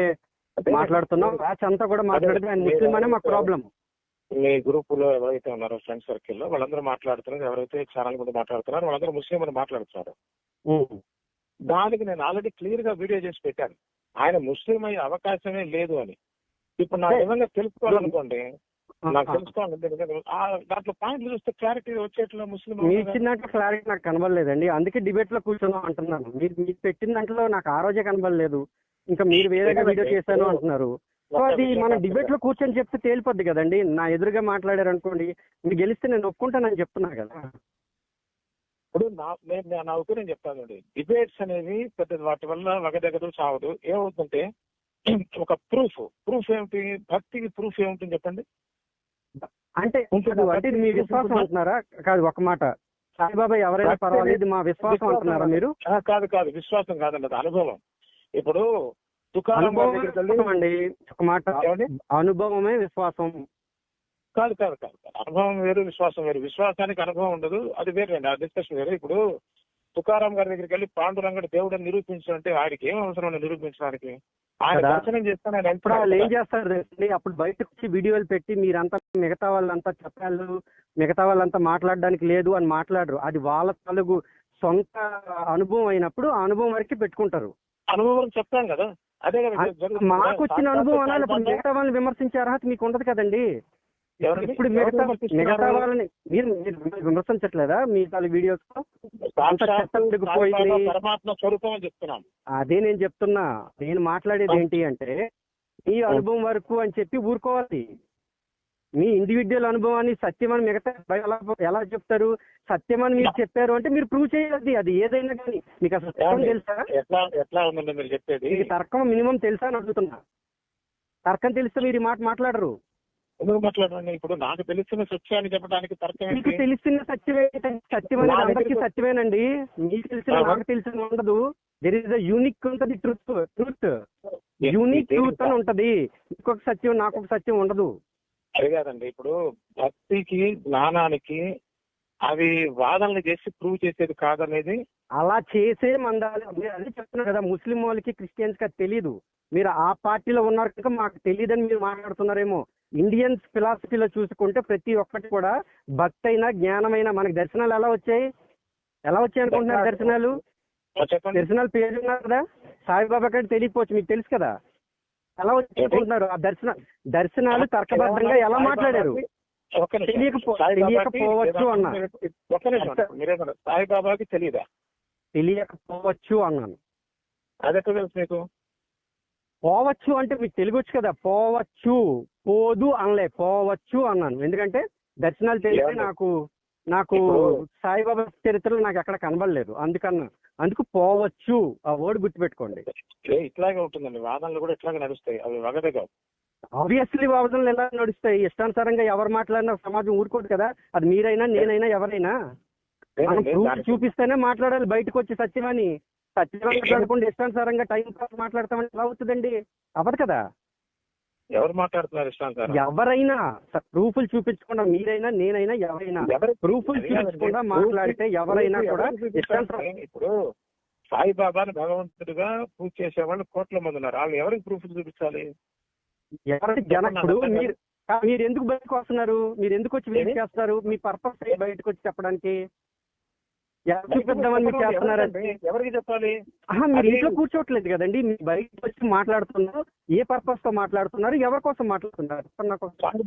మాట్లాడుతున్నాం బ్యాచ్ అంతా కూడా మాట్లాడితే ఆయన ముస్లిం అనే మాకు ప్రాబ్లం. మీ గ్రూప్ లో ఎవరైతే ఉన్నారో ఫ్రెండ్ సర్కిల్ లో వాళ్ళందరూ మాట్లాడుతున్నారు, ఎవరైతే ఛానల్ ముందు మాట్లాడుతున్నారో వాళ్ళందరూ ముస్లిం అని మాట్లాడుతున్నారు. దానికి నేను ఆల్రెడీ క్లియర్ గా వీడియో చేసి పెట్టాను, ఆయన ముస్లిం అయ్యే అవకాశమే లేదు అని. ఇప్పుడు నాకు నిజంగా తెలుసుకోవాలనుకోండి, నాకు తెలుసుకోవాలంటే దాంట్లో పాయింట్లు చూస్తే క్లారిటీ వచ్చేట్లు ముస్లిం మీ ఇచ్చిన దాంట్లో క్లారిటీ నాకు కనబడలేదండి, అందుకే డిబేట్ లో కూర్చున్నాం అంటున్నాను. మీరు పెట్టిన దాంట్లో నాకు ఆ రోజే కనబడలేదు, ఇంకా మీరు వేరేగా వీడియో చేశాను అంటున్నారు. సో అది మనం డిబేట్ లో కూర్చొని చెప్తే తేలిపోద్ది కదండి. నా ఎదురుగా మాట్లాడారు అనుకోండి, మీరు గెలిస్తే నేను ఒప్పుకుంటానని చెప్తున్నా కదా. ఇప్పుడు నా ఒపీనియన్ చెప్తానండి. డిబేట్స్ అనేవి పెద్ద వాటి వల్ల వగదగదు చావదు. ఏమవుతుంటే ఒక ప్రూఫ్ ఏమిటి, భక్తికి ప్రూఫ్ ఏముంటుంది చెప్పండి. అంటే అంటే మీ విశ్వాసం అంటున్నారా? కాదు, ఒక మాట, సాయిబాబా ఎవరైనా పర్వాలేదు మా విశ్వాసం అంటున్నారా మీరు? కాదు విశ్వాసం కాదండి, అది అనుభవం. ఇప్పుడు అనుభవం అండి, ఒక మాట, అనుభవమే విశ్వాసం. కాదు అనుభవం వేరు, విశ్వాసం వేరు. విశ్వాసానికి అనుభవం ఉండదు, అది వేరే అండి, ఆ డిస్కషన్ వేరు. ఇప్పుడు తుకారాం గారి దగ్గరికి వెళ్ళి పాండురంగడి దేవుడిని నిరూపించాలంటే ఆయనకి ఏం అవసరం నిరూపించడానికి? ఆయన దర్శనం చేస్తాను. ఇప్పుడు వాళ్ళు ఏం చేస్తారు అప్పుడు బయటకు వచ్చి వీడియోలు పెట్టి మీరంతా మిగతా వాళ్ళంతా చెప్పారు, మిగతా వాళ్ళంతా మాట్లాడడానికి లేదు అని మాట్లాడరు. అది వాళ్ళ తెలుగు సొంత అనుభవం అయినప్పుడు ఆ అనుభవం వరకు పెట్టుకుంటారు. అనుభవం చెప్తాం కదా, అదే మాకు వచ్చిన అనుభవం అనాలి. ఇప్పుడు మిగతా వాళ్ళని విమర్శించే అర్హత మీకు ఉండదు కదండి. ఇప్పుడు మిగతా వాళ్ళని మీరు విమర్శించట్లేదా? మిగతా వీడియోస్ పరమాత్మ స్వరూపం అని చెప్తున్నాను. అదే నేను చెప్తున్నా. నేను మాట్లాడేది ఏంటి అంటే మీ అనుభవం వరకు అని చెప్పి ఊరుకోవాలి. మీ ఇండివిజువల్ అనుభవాన్ని సత్యం అని మిగతా ఎలా చెప్తారు? సత్యం అని మీరు చెప్పారు అంటే మీరు ప్రూవ్ చేయాలి. అది ఏదైనా కానీ మీకు అసలు తర్కం తెలుసా? ఎట్లా ఉందండి మీరు చెప్పేది? మీకు తర్కం మినిమం తెలుసా అని అడుగుతున్నా. తర్కం తెలిస్తే మీరు ఈ మాట మాట్లాడరు. ఎందుకు మాట్లాడండి? ఇప్పుడు నాకు తెలిసిన సత్యాన్ని చెప్పడానికి తర్కం మీకు తెలిసిన సత్యమే. సత్యం అనేది అందరికీ సత్యమేనండి. మీకు తెలిసిన నాకు తెలిసిన ఉండదు. దెర్ ఇస్ అ యూనిక్ ఉంటుంది, ట్రూత్ యూనిక్ ట్రూత్ అని ఉంటది. ఇంకొక సత్యం నాకొక సత్యం ఉండదు. అది కాదండి, ఇప్పుడు భక్తికి జ్ఞానానికి అవి వాదనలు చేసి ప్రూవ్ చేసేది కాదనేది. అలా చేసే మందాలి. మీరు అదే చెప్తున్నారు కదా, ముస్లిం వాళ్ళకి క్రిస్టియన్స్ కి అది తెలీదు. మీరు ఆ పార్టీలో ఉన్నారు కనుక మాకు తెలియదని మీరు మాట్లాడుతున్నారేమో. ఇండియన్స్ ఫిలాసఫీలో చూసుకుంటే ప్రతి ఒక్కటి కూడా భక్తి అయినా జ్ఞానమైన మనకి దర్శనాలు ఎలా వచ్చాయి అనుకుంటున్నారు? దర్శనాలు పేరు ఉన్నారు కదా, సాయిబాబా కంటే తెలియకపోవచ్చు, మీకు తెలుసు కదా. ఎలా వచ్చి అనుకుంటున్నారు? ఆ దర్శనాలు తర్కబద్ధంగా ఎలా మాట్లాడారు? తెలియకపోవచ్చు అన్నా. సాయిబాబాకి తెలియదా? తెలియకపోవచ్చు అన్నాను. అదెక్కడ తెలుసు మీకు? పోవచ్చు అంటే మీకు తెలియవచ్చు కదా. పోవచ్చు, పోదు అనలే, పోవచ్చు అన్నాను. ఎందుకంటే దర్శనాలు తెలిస్తే నాకు సాయిబాబా చరిత్రలో నాకు ఎక్కడ కనబడలేదు, అందుకు పోవచ్చు. ఆ వర్డ్ గుర్తుపెట్టుకోండి. ఇట్లాగే ఉంటుందండి, వాదనలు కూడా ఇట్లాగే నడుస్తాయి, అవి వగదగా. ఆబ్వియస్లీ వాదనలు ఎలా నడుస్తాయి? ఇష్టానుసారంగా ఎవరు మాట్లాడినా సమాజం ఊరుకోదు కదా. అది మీరైనా నేనైనా ఎవరైనా మనం ప్రూఫ్ చూపిస్తేనే మాట్లాడాలి. బయటకు వచ్చి సత్యమని మాట్లాడకుండా ఇష్టానుసారంగా టైం పాస్ మాట్లాడతామని ఎలా అవుతుందండి? అవ్వదు కదా. ఎవరు మాట్లాడుతున్నారు ఇష్టానుసారం? ఎవరైనా ప్రూఫ్లు చూపించకుండా, మీరైనా నేనైనా ఎవరైనా ప్రూఫ్లు చూపించకుండా మాట్లాడితే ఎవరైనా కూడా ఇష్టానుసారం. ఇప్పుడు సాయిబాబాని భగవంతుడిగా పూజ చేసేవాళ్ళు కోట్ల మంది ఉన్నారు. వాళ్ళు ఎవరికి ప్రూఫ్లు చూపించాలి? ఎవరికి జనకుడు. మీరు ఎందుకు బయటకు వస్తున్నారు? మీరు ఎందుకు వచ్చి విజిట్ చేస్తారు? మీ పర్పస్ బయటకు వచ్చి చెప్పడానికి చూపిద్దామని మీరు చేస్తున్నారండి. ఎవరికి చెప్పాలి? మీరు ఇంట్లో కూర్చోట్లేదు కదండి, మీరు బయటకు వచ్చి మాట్లాడుతున్నారు. ఏ పర్పస్ తో మాట్లాడుతున్నారు? ఎవరి కోసం మాట్లాడుతున్నారు?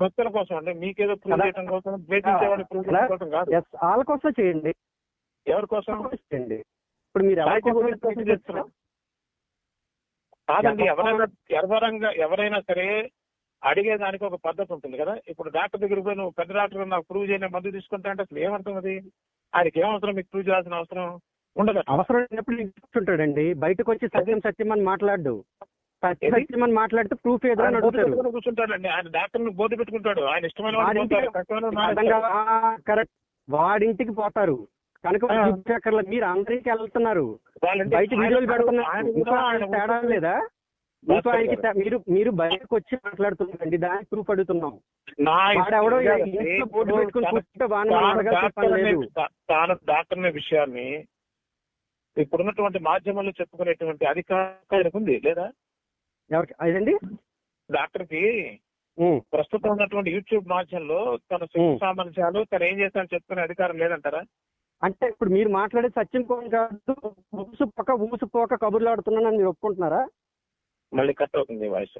భక్తుల కోసం అండి. మీకేదో ప్రూవ్ చేయడం కోసం, ద్వేషించేవాడి ప్రూవ్ చేయడం కోసం కాదు. వాళ్ళ కోసం చేయండి. ఎవరి కోసం చేయండి? ఇప్పుడు మీరు ఎవరి చేస్తున్నారు? కాదండి, ఎవరైనా సరే అడిగేదానికి ఒక పద్ధతి ఉంటుంది కదా. ఇప్పుడు డాక్టర్ దగ్గరికి పోయి నువ్వు పెద్ద డాక్టర్ నాకు ప్రూవ్ చేయని మందు తీసుకుంటా అంటే అసలు ఏమర్థం? అది ఆయనకి ఏమవసరం? మీకు ప్రూవ్ చేయాల్సిన అవసరం ఉండదు. అవసరం లేనప్పుడు కూర్చుంటాడండి. బయటకు వచ్చి సత్యం అని మాట్లాడు. సత్యం అని మాట్లాడితే ప్రూఫ్ ఏదో కూర్చుంటాడండి. ఆయన డాక్టర్ బోర్డు పెట్టుకుంటాడు, ఆయన ఇష్టమైన కరెక్ట్. వాడింటికి పోతారు కనుక మీరు అందరికి వెళ్తున్నారు, బయట వీడియోలు పెడుతున్నారు. తేడా లేదా? మీరు బయటకు వచ్చి మాట్లాడుతున్నారండి, దానికి ప్రూఫ్ అడుగుతున్నాం. వాడెవడో ఇంట్లో బోర్డు పెట్టుకుని కూర్చుంటే డాక్టర్ విషయాన్ని ఇప్పుడున్నటువంటి మాధ్యమాల్లో చెప్పుకునేటువంటి అధికారం ఉంది లేదా? ఎవరికి అదండి? డాక్టర్ కి ప్రస్తుతం ఉన్నటువంటి యూట్యూబ్ మాధ్యమంలో తన శక్తి సామర్థ్యాలు తను ఏం చేస్తానని చెప్పుకునే అధికారం లేదంటారా? అంటే ఇప్పుడు మీరు మాట్లాడే సత్యం కోసం కాదు, ఊసుపోక కబుర్లు ఆడుతున్నానని మీరు ఒప్పుకుంటున్నారా? మళ్ళీ కట్ అవుతుంది వాయిస్.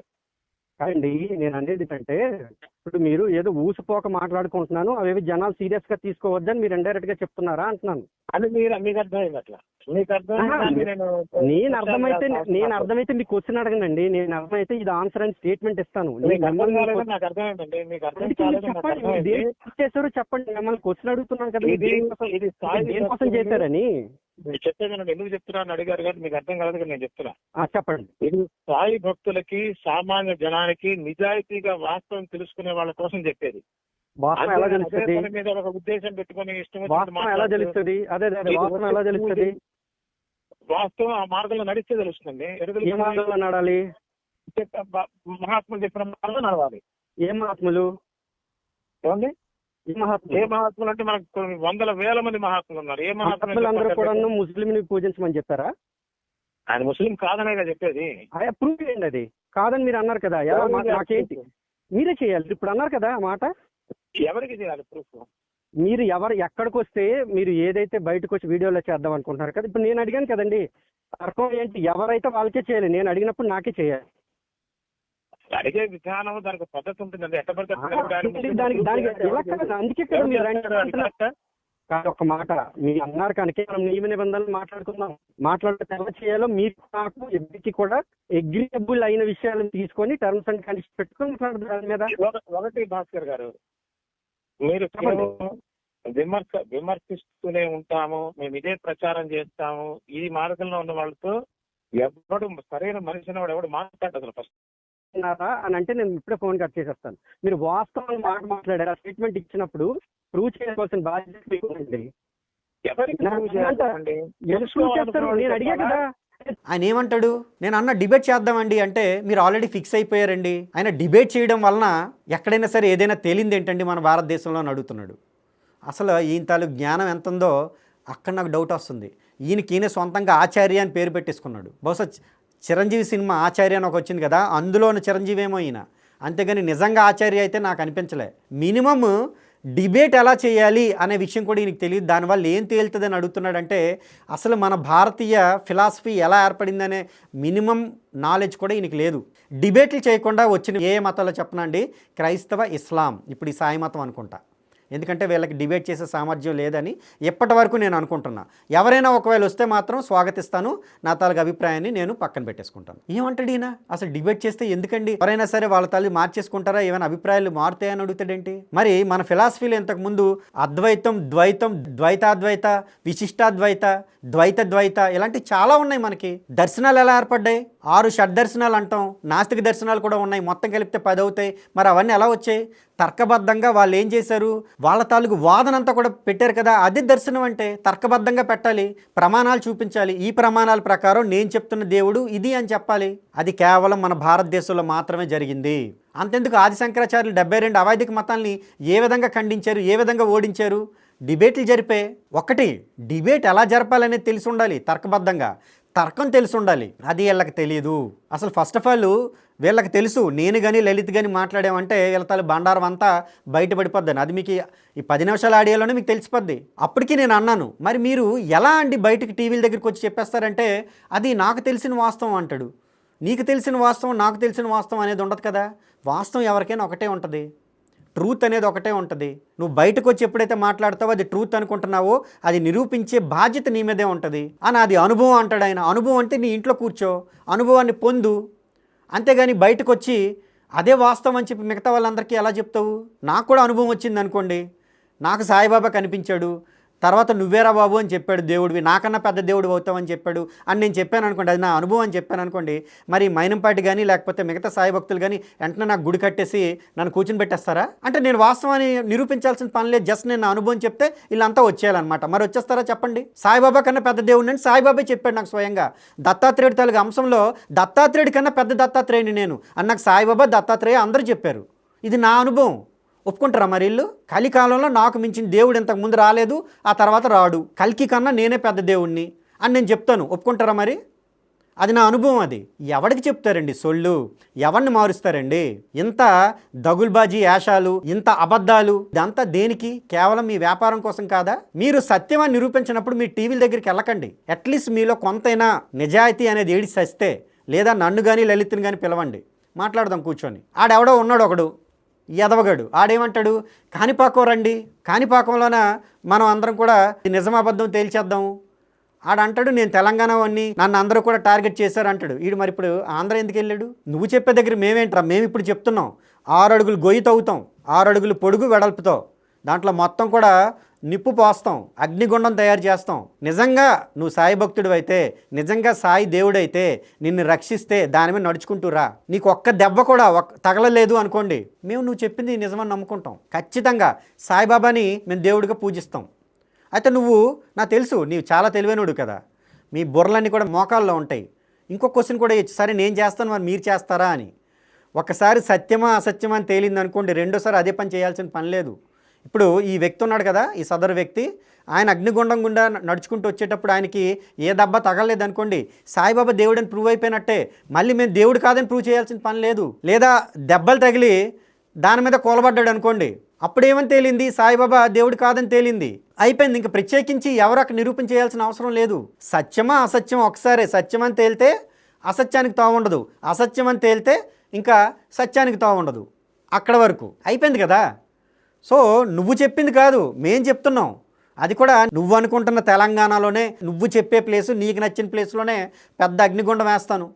కాదండి, నేను అనేది ఏంటంటే ఇప్పుడు మీరు ఏదో ఊసిపోక మాట్లాడుకుంటున్నాను, అవేవి జనాలు సీరియస్ గా తీసుకోవద్దని మీరు ఇండైరెక్ట్ గా చెప్తున్నారా అంటున్నాను. అది మీకు అర్థమైంది అట్లా. మీకు ఆహా, అర్థమైంది. నేను అర్థమైతే మీకు క్వశ్చన్ అడగనండి. నేను అర్థమైతే ఇది ఆన్సర్ అని స్టేట్మెంట్ ఇస్తాను. మీకు అర్థం కాలేదని నాకు అర్థమైందండి. మీకు అర్థం అందుకే మీరు కాలేదని నాకు చెప్పండి, మీరు అర్థమైంది. దేనికి చేశారో చెప్పండి. మిమ్మల్ని క్వశ్చన్ అడుగుతున్నాను కదా, ఇది స్థాయి దేనికోసం చేశారని. మీరు చెప్పేది నన్ను ఎందుకు చెప్తున్నాను అడిగారు కానీ మీకు అర్థం కాలేదు కానీ నేను చెప్తున్నా. చెప్పండి. ఇది స్థాయి భక్తులకి, సామాన్య జనానికి నిజాయితీగా వాస్తవం తెలుసుకునే వాళ్ళ కోసం చెప్పేది. వాస్తవం ఎలా అదే తెలుస్తుంది? పని మీద ఒక ఉద్దేశం పెట్టుకొని ఇష్టం వచ్చినట్టు వాస్తవం ఎలా మాట్లాడుతూ తెలుస్తుంది? అదే వాస్తవం ఎలా తెలుస్తుంది? వాస్తవం ఆ మార్గంలో నడిస్తే తెలుస్తుందండి. ఏ మార్గంలో నడాలి? మహాత్ములు చెప్పిన మార్గంలో నడవాలి. ఏ మహాత్ములు? ఏమండి? ఏ మహాత్ములు? ఏ మహాత్ములు అంటే మనకు కొన్ని వందల వేల మంది మహాత్ములు ఉన్నారు. ఏ మహాత్ములు అందరూ కూడా మహాత్ములు? ముస్లింని పూజించమని చెప్పారా? ఆయన ముస్లిం కాదనే చెప్పేది. ప్రూవ్ చేయండి. అది కాదని మీరు అన్నారు కదా. ఎలా నాకేంటి? మీరే చేయాలి. ఇప్పుడు అన్నారు కదా ఆ మాట. ఎవరికి చేయాలి ప్రూఫ్? మీరు ఎక్కడికి వస్తే మీరు ఏదైతే బయటకు వచ్చి వీడియోలో చేద్దాం అనుకుంటున్నారు కదా. ఇప్పుడు నేను అడిగాను కదండి, అర్థం ఏంటి? ఎవరైతే వాళ్ళకే చేయాలి. నేను అడిగినప్పుడు నాకే చేయాలి. అడిగే విధానం దానికి పద్ధతి ఉంటుందండి. ఎట్ట పడితే దానికి ఎలా కాదు, అందుకే కదా మీరు కాదు. ఒక మాట మీరు అన్నారు కనుక మనం నియమ నిబంధనలు మాట్లాడితే ఎలా చేయాలో మీరు నాకు ఎవరికి కూడా అగ్రీయబుల్ అయిన విషయాలను తీసుకొని టర్మ్స్ అండ్ కండిషన్స్ పెట్టుకొని మాట్లాడదు దాని మీద. ఒకటి భాస్కర్ గారు, మీరు విమర్శిస్తూనే ఉంటాము, మేము ఇదే ప్రచారం చేస్తాము, ఈ మార్గంలో ఉన్న వాళ్ళతో ఎవడు సరైన మనిషిని వాడు ఎవడు మాట్లాడదు ఫస్ట్ అని అంటే నేను ఇప్పుడే ఫోన్ కట్ చేసేస్తాను. మీరు వాస్తవం మాట్లాడారు, ఆ స్టేట్మెంట్ ఇచ్చినప్పుడు ప్రూవ్ చేయవలసిన బాధ్యత మీకు ఉంది. ఎవరికి నేను అడిగా కదా. ఆయన ఏమంటాడు? నేను అన్న డిబేట్ చేద్దామండి అంటే మీరు ఆల్రెడీ ఫిక్స్ అయిపోయారండి. ఆయన డిబేట్ చేయడం వలన ఎక్కడైనా సరే ఏదైనా తేలింది ఏంటండి మన భారతదేశంలో అని అడుగుతున్నాడు. అసలు ఈయన తాలూకు జ్ఞానం ఎంత ఉందో అక్కడ నాకు డౌట్ వస్తుంది. ఈయన సొంతంగా ఆచార్య అని పేరు పెట్టేసుకున్నాడు. బహుశా చిరంజీవి సినిమా ఆచార్య అని ఒక వచ్చింది కదా, అందులోని చిరంజీవి ఏమో ఈయన. అంతేగాని నిజంగా ఆచార్య అయితే నాకు అనిపించలే. మినిమమ్ డిబేట్ ఎలా చేయాలి అనే విషయం కూడా ఈయనకి తెలియదు. దానివల్ల ఏం తేలుతుందని అడుగుతున్నాడంటే అసలు మన భారతీయ ఫిలాసఫీ ఎలా ఏర్పడిందనే మినిమం నాలెడ్జ్ కూడా ఈయనకి లేదు. డిబేట్లు చేయకుండా వచ్చిన ఏ మతాలో చెప్పనండి, క్రైస్తవ, ఇస్లాం, ఇప్పుడు ఈ సాయి మతం అనుకుంటా. ఎందుకంటే వీళ్ళకి డిబేట్ చేసే సామర్థ్యం లేదని ఎప్పటి వరకు నేను అనుకుంటున్నా. ఎవరైనా ఒకవేళ వస్తే మాత్రం స్వాగతిస్తాను, నా తాలూకు అభిప్రాయాన్ని నేను పక్కన పెట్టేసుకుంటాను. ఏమంటాడు ఈయన? అసలు డిబేట్ చేస్తే ఎందుకండి? ఎవరైనా సరే వాళ్ళ తల్లి మార్చేసుకుంటారా? ఏమైనా అభిప్రాయాలు మారుతాయని అడుగుతాడేంటి? మరి మన ఫిలాసఫీలో ఇంతకుముందు అద్వైతం, ద్వైతం, ద్వైతాద్వైత, విశిష్టాద్వైత, ద్వైత ఇలాంటివి చాలా ఉన్నాయి. మనకి దర్శనాలు ఎలా ఏర్పడ్డాయి? 6 షడ్దర్శనాలు అంటాం, నాస్తిక దర్శనాలు కూడా ఉన్నాయి. మొత్తం కలిపితే 10 అవుతాయి. మరి అవన్నీ ఎలా వచ్చాయి? తర్కబద్ధంగా వాళ్ళు ఏం చేశారు? వాళ్ళ తాలూకు వాదనంతా కూడా పెట్టారు కదా. అది దర్శనం అంటే తర్కబద్ధంగా పెట్టాలి, ప్రమాణాలు చూపించాలి. ఈ ప్రమాణాల ప్రకారం నేను చెప్తున్న దేవుడు ఇది అని చెప్పాలి. అది కేవలం మన భారతదేశంలో మాత్రమే జరిగింది. అంతెందుకు ఆది శంకరాచార్యులు 72 అవైదిక మతాల్ని ఏ విధంగా ఖండించారు, ఏ విధంగా ఓడించారు? డిబేట్లు జరిపే. ఒకటి డిబేట్ ఎలా జరపాలనేది తెలిసి ఉండాలి, తర్కబద్ధంగా తర్కం తెలిసి ఉండాలి. అది వీళ్ళకి తెలియదు. అసలు ఫస్ట్ ఆఫ్ ఆల్ వీళ్ళకి తెలుసు, నేను కానీ లలిత్ కానీ మాట్లాడామంటే వీళ్ళ తల బండారం అంతా బయటపడిపోద్దని. అది మీకు ఈ 10 నిమిషాల ఆడియోలోనే మీకు తెలిసిపోద్ది. అప్పటికి నేను అన్నాను, మరి మీరు ఎలా అండి బయటకు టీవీల దగ్గరికి వచ్చి చెప్పేస్తారంటే అది నాకు తెలిసిన వాస్తవం అంటాడు. నీకు తెలిసిన వాస్తవం, నాకు తెలిసిన వాస్తవం అనేది ఉండదు కదా. వాస్తవం ఎవరికైనా ఒకటే ఉంటుంది, ట్రూత్ అనేది ఒకటే ఉంటుంది. నువ్వు బయటకు వచ్చి ఎప్పుడైతే మాట్లాడతావో అది ట్రూత్ అనుకుంటున్నావో అది నిరూపించే బాధ్యత నీ మీదే ఉంటుంది అని. అది అనుభవం అంటాడు ఆయన. అనుభవం అంటే నీ ఇంట్లో కూర్చో, అనుభవాన్ని పొందు. అంతేగాని బయటకు వచ్చి అదే వాస్తవం అని చెప్పి మిగతా వాళ్ళందరికీ ఎలా చెప్తావు? నాకు కూడా అనుభవం వచ్చింది అనుకోండి. నాకు సాయిబాబా కనిపించాడు, తర్వాత నువ్వేరా బాబు అని చెప్పాడు, దేవుడివి నాకన్నా పెద్ద దేవుడు అవుతావని చెప్పాడు అని నేను చెప్పాను అనుకోండి, అది నా అనుభవం అని చెప్పాను అనుకోండి. మరి మైనంపాటి కానీ లేకపోతే మిగతా సాయి భక్తులు కానీ వెంటనే నాకు గుడి కట్టేసి నన్ను కూర్చుని పెట్టేస్తారా? అంటే నేను వాస్తవాన్ని నిరూపించాల్సిన పని లేదు, జస్ట్ నేను నా అనుభవం చెప్తే వీళ్ళంతా వచ్చేయాలన్నమాట. మరి వచ్చేస్తారా చెప్పండి? సాయిబాబా కన్నా పెద్ద దేవుడిని అని సాయిబాబా చెప్పాడు నాకు స్వయంగా. దత్తాత్రేయుడి తాలూకు అంశంలో దత్తాత్రేయుడి కన్నా పెద్ద దత్తాత్రేయుని నేను అని నాకు సాయిబాబా, దత్తాత్రేయ అందరూ చెప్పారు. ఇది నా అనుభవం. ఒప్పుకుంటారా మరి వీళ్ళు? కలికాలంలో నాకు మించిన దేవుడు ఇంతకు ముందు రాలేదు, ఆ తర్వాత రాడు, కల్కి కన్నా నేనే పెద్ద దేవుణ్ణి అని నేను చెప్తాను. ఒప్పుకుంటారా మరి? అది నా అనుభవం. అది ఎవరికి చెప్తారండి సొళ్ళు? ఎవరిని మారుస్తారండి? ఇంత దగుల్బాజీ యాషాలు, ఇంత అబద్ధాలు, ఇదంతా దేనికి? కేవలం మీ వ్యాపారం కోసం కాదా? మీరు సత్యమని నిరూపించినప్పుడు మీ టీవీల దగ్గరికి వెళ్ళకండి. అట్లీస్ట్ మీలో కొంతైనా నిజాయితీ అనేది ఏడి సస్తే, లేదా నన్ను కానీ లలిత్ని కానీ పిలవండి. మాట్లాడదాం కూర్చొని. ఆడెవడో ఉన్నాడు ఒకడు ఎదవగాడు, ఆడేమంటాడు, కాణిపాకం రండి, కాణిపాకంలోన మనం అందరం కూడా నిజమాబద్ధం తేల్చేద్దాము. ఆడంటాడు నేను తెలంగాణ వాడిని, నన్ను అందరూ కూడా టార్గెట్ చేశారు అంటాడు. వీడు మరి ఇప్పుడు ఆంధ్ర ఎందుకు వెళ్ళాడు? నువ్వు చెప్పే దగ్గర మేమేంట్రా, మేము ఇప్పుడు చెప్తున్నాం 6 అడుగులు గొయ్యి తవ్వుతాం, 6 అడుగులు పొడుగు వెడల్పుతో, దాంట్లో మొత్తం కూడా నిప్పు పోస్తాం, అగ్నిగుండం తయారు చేస్తాం. నిజంగా నువ్వు సాయి భక్తుడు అయితే, నిజంగా సాయి దేవుడైతే నిన్ను రక్షిస్తే దాని మీద నడుచుకుంటూ రా. నీకు ఒక్క దెబ్బ కూడా తగలలేదు అనుకోండి, మేము నువ్వు చెప్పింది నిజమని నమ్ముకుంటాం. ఖచ్చితంగా సాయిబాబాని మేము దేవుడిగా పూజిస్తాం. అయితే నువ్వు, నాకు తెలుసు నీవు చాలా తెలివైనడు కదా, మీ బుర్రలన్నీ కూడా మోకాల్లో ఉంటాయి. ఇంకో క్వశ్చన్ కూడా ఇచ్చి, సరే నేను చేస్తాను మరి మీరు చేస్తారా అని. ఒకసారి సత్యమా అసత్యమా అని తేలింది అనుకోండి, రెండోసారి అదే పని చేయాల్సిన పని లేదు. ఇప్పుడు ఈ వ్యక్తి ఉన్నాడు కదా, ఈ సదరు వ్యక్తి, ఆయన అగ్నిగుండం గుండా నడుచుకుంటూ వచ్చేటప్పుడు ఆయనకి ఏ దెబ్బ తగలలేదు అనుకోండి, సాయిబాబా దేవుడని ప్రూవ్ అయిపోయినట్టే. మళ్ళీ మేము దేవుడు కాదని ప్రూవ్ చేయాల్సిన పని లేదు. లేదా దెబ్బలు తగిలి దాని మీద కూలబడ్డాడు అనుకోండి, అప్పుడు ఏమని తేలింది, సాయిబాబా దేవుడు కాదని తేలింది, అయిపోయింది. ఇంకా ప్రత్యేకించి ఎవరు అక్కడ నిరూపణ చేయాల్సిన అవసరం లేదు. సత్యమా అసత్యం ఒకసారి సత్యం అని తేలితే అసత్యానికి తావు ఉండదు, అసత్యం అని తేలితే ఇంకా సత్యానికి తావు ఉండదు. అక్కడ వరకు అయిపోయింది కదా. సో నువ్వు చెప్పింది కాదు, మేం చెప్తున్నాం. అది కూడా నువ్వు అనుకుంటున్న తెలంగాణలోనే నువ్వు చెప్పే ప్లేసు, నీకు నచ్చిన ప్లేస్లోనే పెద్ద అగ్నిగుండం వేస్తాను,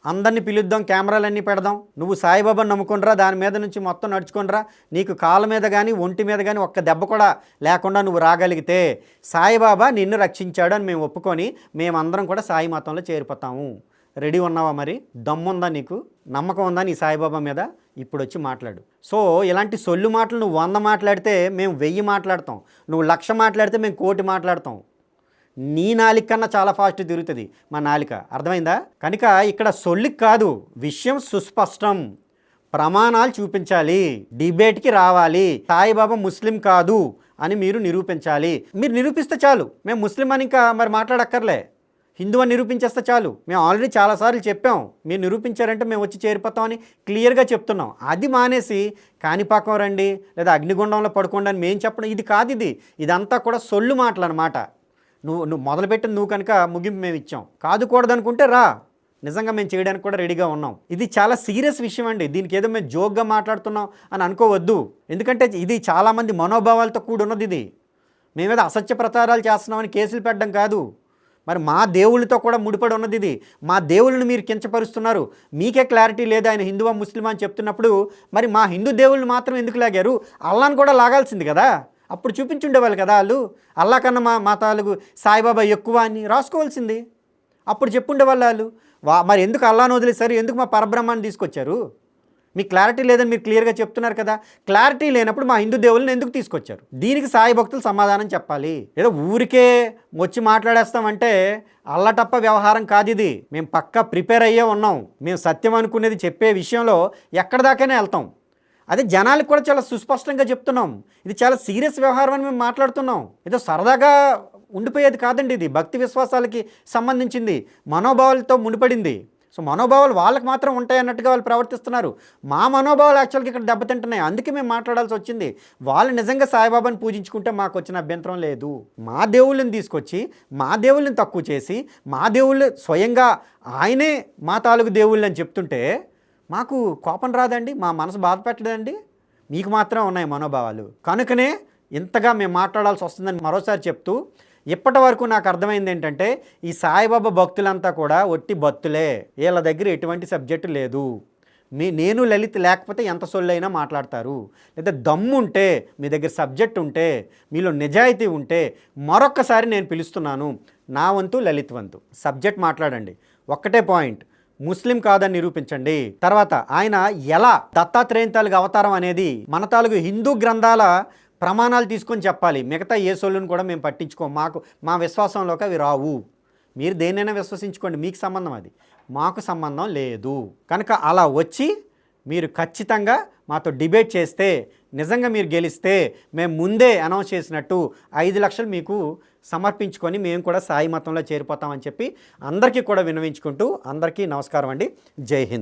అందరినీ పిలుద్దాం, కెమెరాలన్నీ పెడదాం, నువ్వు సాయిబాబాని నమ్ముకుండ్రా, దాని మీద నుంచి మొత్తం నడుచుకుండ్రా, నీకు కాళ్ళ మీద కానీ ఒంటి మీద కానీ ఒక్క దెబ్బ కూడా లేకుండా నువ్వు రాగలిగితే సాయిబాబా నిన్ను రక్షించాడు అని మేము ఒప్పుకొని మేమందరం కూడా సాయి మతంలో చేరిపోతాము. రెడీ ఉన్నావా? మరి దమ్ముందా నీకు? నమ్మకం ఉందా నీ సాయిబాబా మీద? ఇప్పుడు వచ్చి మాట్లాడు. సో ఇలాంటి సొల్లు మాటలు నువ్వు 100 మాట్లాడితే మేము 1000 మాట్లాడతాం, నువ్వు 1,00,000 మాట్లాడితే మేము 1,00,00,000 మాట్లాడతాం. నీ నాలిక కన్నా చాలా ఫాస్ట్ తిరుగుతుంది మా నాలిక, అర్థమైందా? కనుక ఇక్కడ సొల్లికి కాదు, విషయం సుస్పష్టం, ప్రమాణాలు చూపించాలి, డిబేట్కి రావాలి. సాయిబాబా ముస్లిం కాదు అని మీరు నిరూపించాలి. మీరు నిరూపిస్తే చాలు, మేము ముస్లిం అని ఇంకా మరి మాట్లాడక్కర్లే, హిందూ అని నిరూపించేస్తే చాలు. మేము ఆల్రెడీ చాలాసార్లు చెప్పాం, మీరు నిరూపించారంటే మేము వచ్చి చేరిపోతామని క్లియర్గా చెప్తున్నాం. అది మానేసి కాణిపాకం రండి లేదా అగ్నిగుండంలో పడుకోండి అని మేము చెప్పడం ఇది కాదు. ఇదంతా కూడా సొల్లు మాటలు అనమాట. నువ్వు మొదలుపెట్టిన నువ్వు కనుక ముగింపు మేము ఇచ్చాం, కాదుకూడదనుకుంటే రా, నిజంగా మేము చేయడానికి కూడా రెడీగా ఉన్నాం. ఇది చాలా సీరియస్ విషయం అండి, దీనికి ఏదో మేము జోక్గా మాట్లాడుతున్నాం అని అనుకోవద్దు. ఎందుకంటే ఇది చాలామంది మనోభావాలతో కూడి ఉన్నది. ఇది మేమేదో అసత్య ప్రచారాలు చేస్తున్నామని కేసులు పెట్టడం కాదు, మరి మా దేవుళ్ళతో కూడా ముడిపడి ఉన్నది ఇది. మా దేవుళ్ళని మీరు కించపరుస్తున్నారు, మీకే క్లారిటీ లేదు ఆయన హిందువా ముస్లిమా అని చెప్తున్నప్పుడు మరి మా హిందూ దేవుళ్ళని మాత్రం ఎందుకు లాగారు? అల్లాని కూడా లాగాల్సింది కదా, అప్పుడు చూపించుండేవాళ్ళు కదా. వాళ్ళు అల్లా కన్నా మా తాలూకు సాయిబాబా ఎక్కువ అని రాసుకోవాల్సింది, అప్పుడు చెప్పుండేవాళ్ళు వాళ్ళు. మరి ఎందుకు అల్లాను వదిలేశారు, ఎందుకు మా పరబ్రహ్మాన్ని తీసుకొచ్చారు? మీకు క్లారిటీ లేదని మీరు క్లియర్గా చెప్తున్నారు కదా. క్లారిటీ లేనప్పుడు మా హిందూ దేవుళ్ళని ఎందుకు తీసుకొచ్చారు? దీనికి సాయి భక్తులు సమాధానం చెప్పాలి. ఏదో ఊరికే వచ్చి మాట్లాడేస్తామంటే అల్లటప్ప వ్యవహారం కాదు ఇది. మేము పక్కా ప్రిపేర్ అయ్యే ఉన్నాం. మేము సత్యం అనుకునేది చెప్పే విషయంలో ఎక్కడ దాకానే వెళ్తాం. అదే జనాలకు కూడా చాలా సుస్పష్టంగా చెప్తున్నాం, ఇది చాలా సీరియస్ వ్యవహారం అని మేము మాట్లాడుతున్నాం. ఏదో సరదాగా ఉండిపోయేది కాదండి, ఇది భక్తి విశ్వాసాలకి సంబంధించింది, మనోభావాలతో ముడిపడింది. సో మనోభావాలు వాళ్ళకి మాత్రం ఉంటాయి అన్నట్టుగా వాళ్ళు ప్రవర్తిస్తున్నారు. మా మనోభావాలు యాక్చువల్గా ఇక్కడ దెబ్బతింటున్నాయి, అందుకే మేము మాట్లాడాల్సి వచ్చింది. వాళ్ళు నిజంగా సాయిబాబాని పూజించుకుంటే మాకు వచ్చిన అభ్యంతరం లేదు. మా దేవుళ్ళని తీసుకొచ్చి మా దేవుళ్ళని తక్కువ చేసి మా దేవుళ్ళు స్వయంగా ఆయనే మా తాలూకు దేవుళ్ళు అని చెప్తుంటే మాకు కోపం రాదండి, మా మనసు బాధ పెట్టదండి? మీకు మాత్రం ఉన్నాయి మనోభావాలు, కనుకనే ఇంతగా మేము మాట్లాడాల్సి వస్తుందని మరోసారి చెప్తూ, ఇప్పటి వరకు నాకు అర్థమైంది ఏంటంటే ఈ సాయిబాబా భక్తులంతా కూడా ఒట్టి భక్తులే, వీళ్ళ దగ్గర ఎటువంటి సబ్జెక్టు లేదు. నేను లలిత్ లేకపోతే ఎంత సొల్లైనా మాట్లాడతారు. లేదా దమ్ముంటే మీ దగ్గర సబ్జెక్ట్ ఉంటే, మీలో నిజాయితీ ఉంటే మరొక్కసారి నేను పిలుస్తున్నాను, నా వంతు లలిత్ వంతు, సబ్జెక్ట్ మాట్లాడండి. ఒక్కటే పాయింట్, ముస్లిం కాదని నిరూపించండి. తర్వాత ఆయన ఎలా దత్తాత్రేయం తాలూకు అవతారం అనేది మన తాలూకు హిందూ గ్రంథాల ప్రమాణాలు తీసుకొని చెప్పాలి. మిగతా ఏ సొల్లును కూడా మేము పట్టించుకోం, మా విశ్వాసంలోకి అవి రావు. మీరు దేన్నైనా విశ్వసించుకోండి, మీకు సంబంధం, అది మాకు సంబంధం లేదు. కనుక అలా వచ్చి మీరు ఖచ్చితంగా మాతో డిబేట్ చేస్తే, నిజంగా మీరు గెలిస్తే మేము ముందే అనౌన్స్ చేసినట్టు 5 లక్షలు మీకు సమర్పించుకొని మేము కూడా సాయి మతంలో చేరిపోతామని చెప్పి అందరికీ కూడా విన్నవించుకుంటూ అందరికీ నమస్కారం అండి. జై హింద్.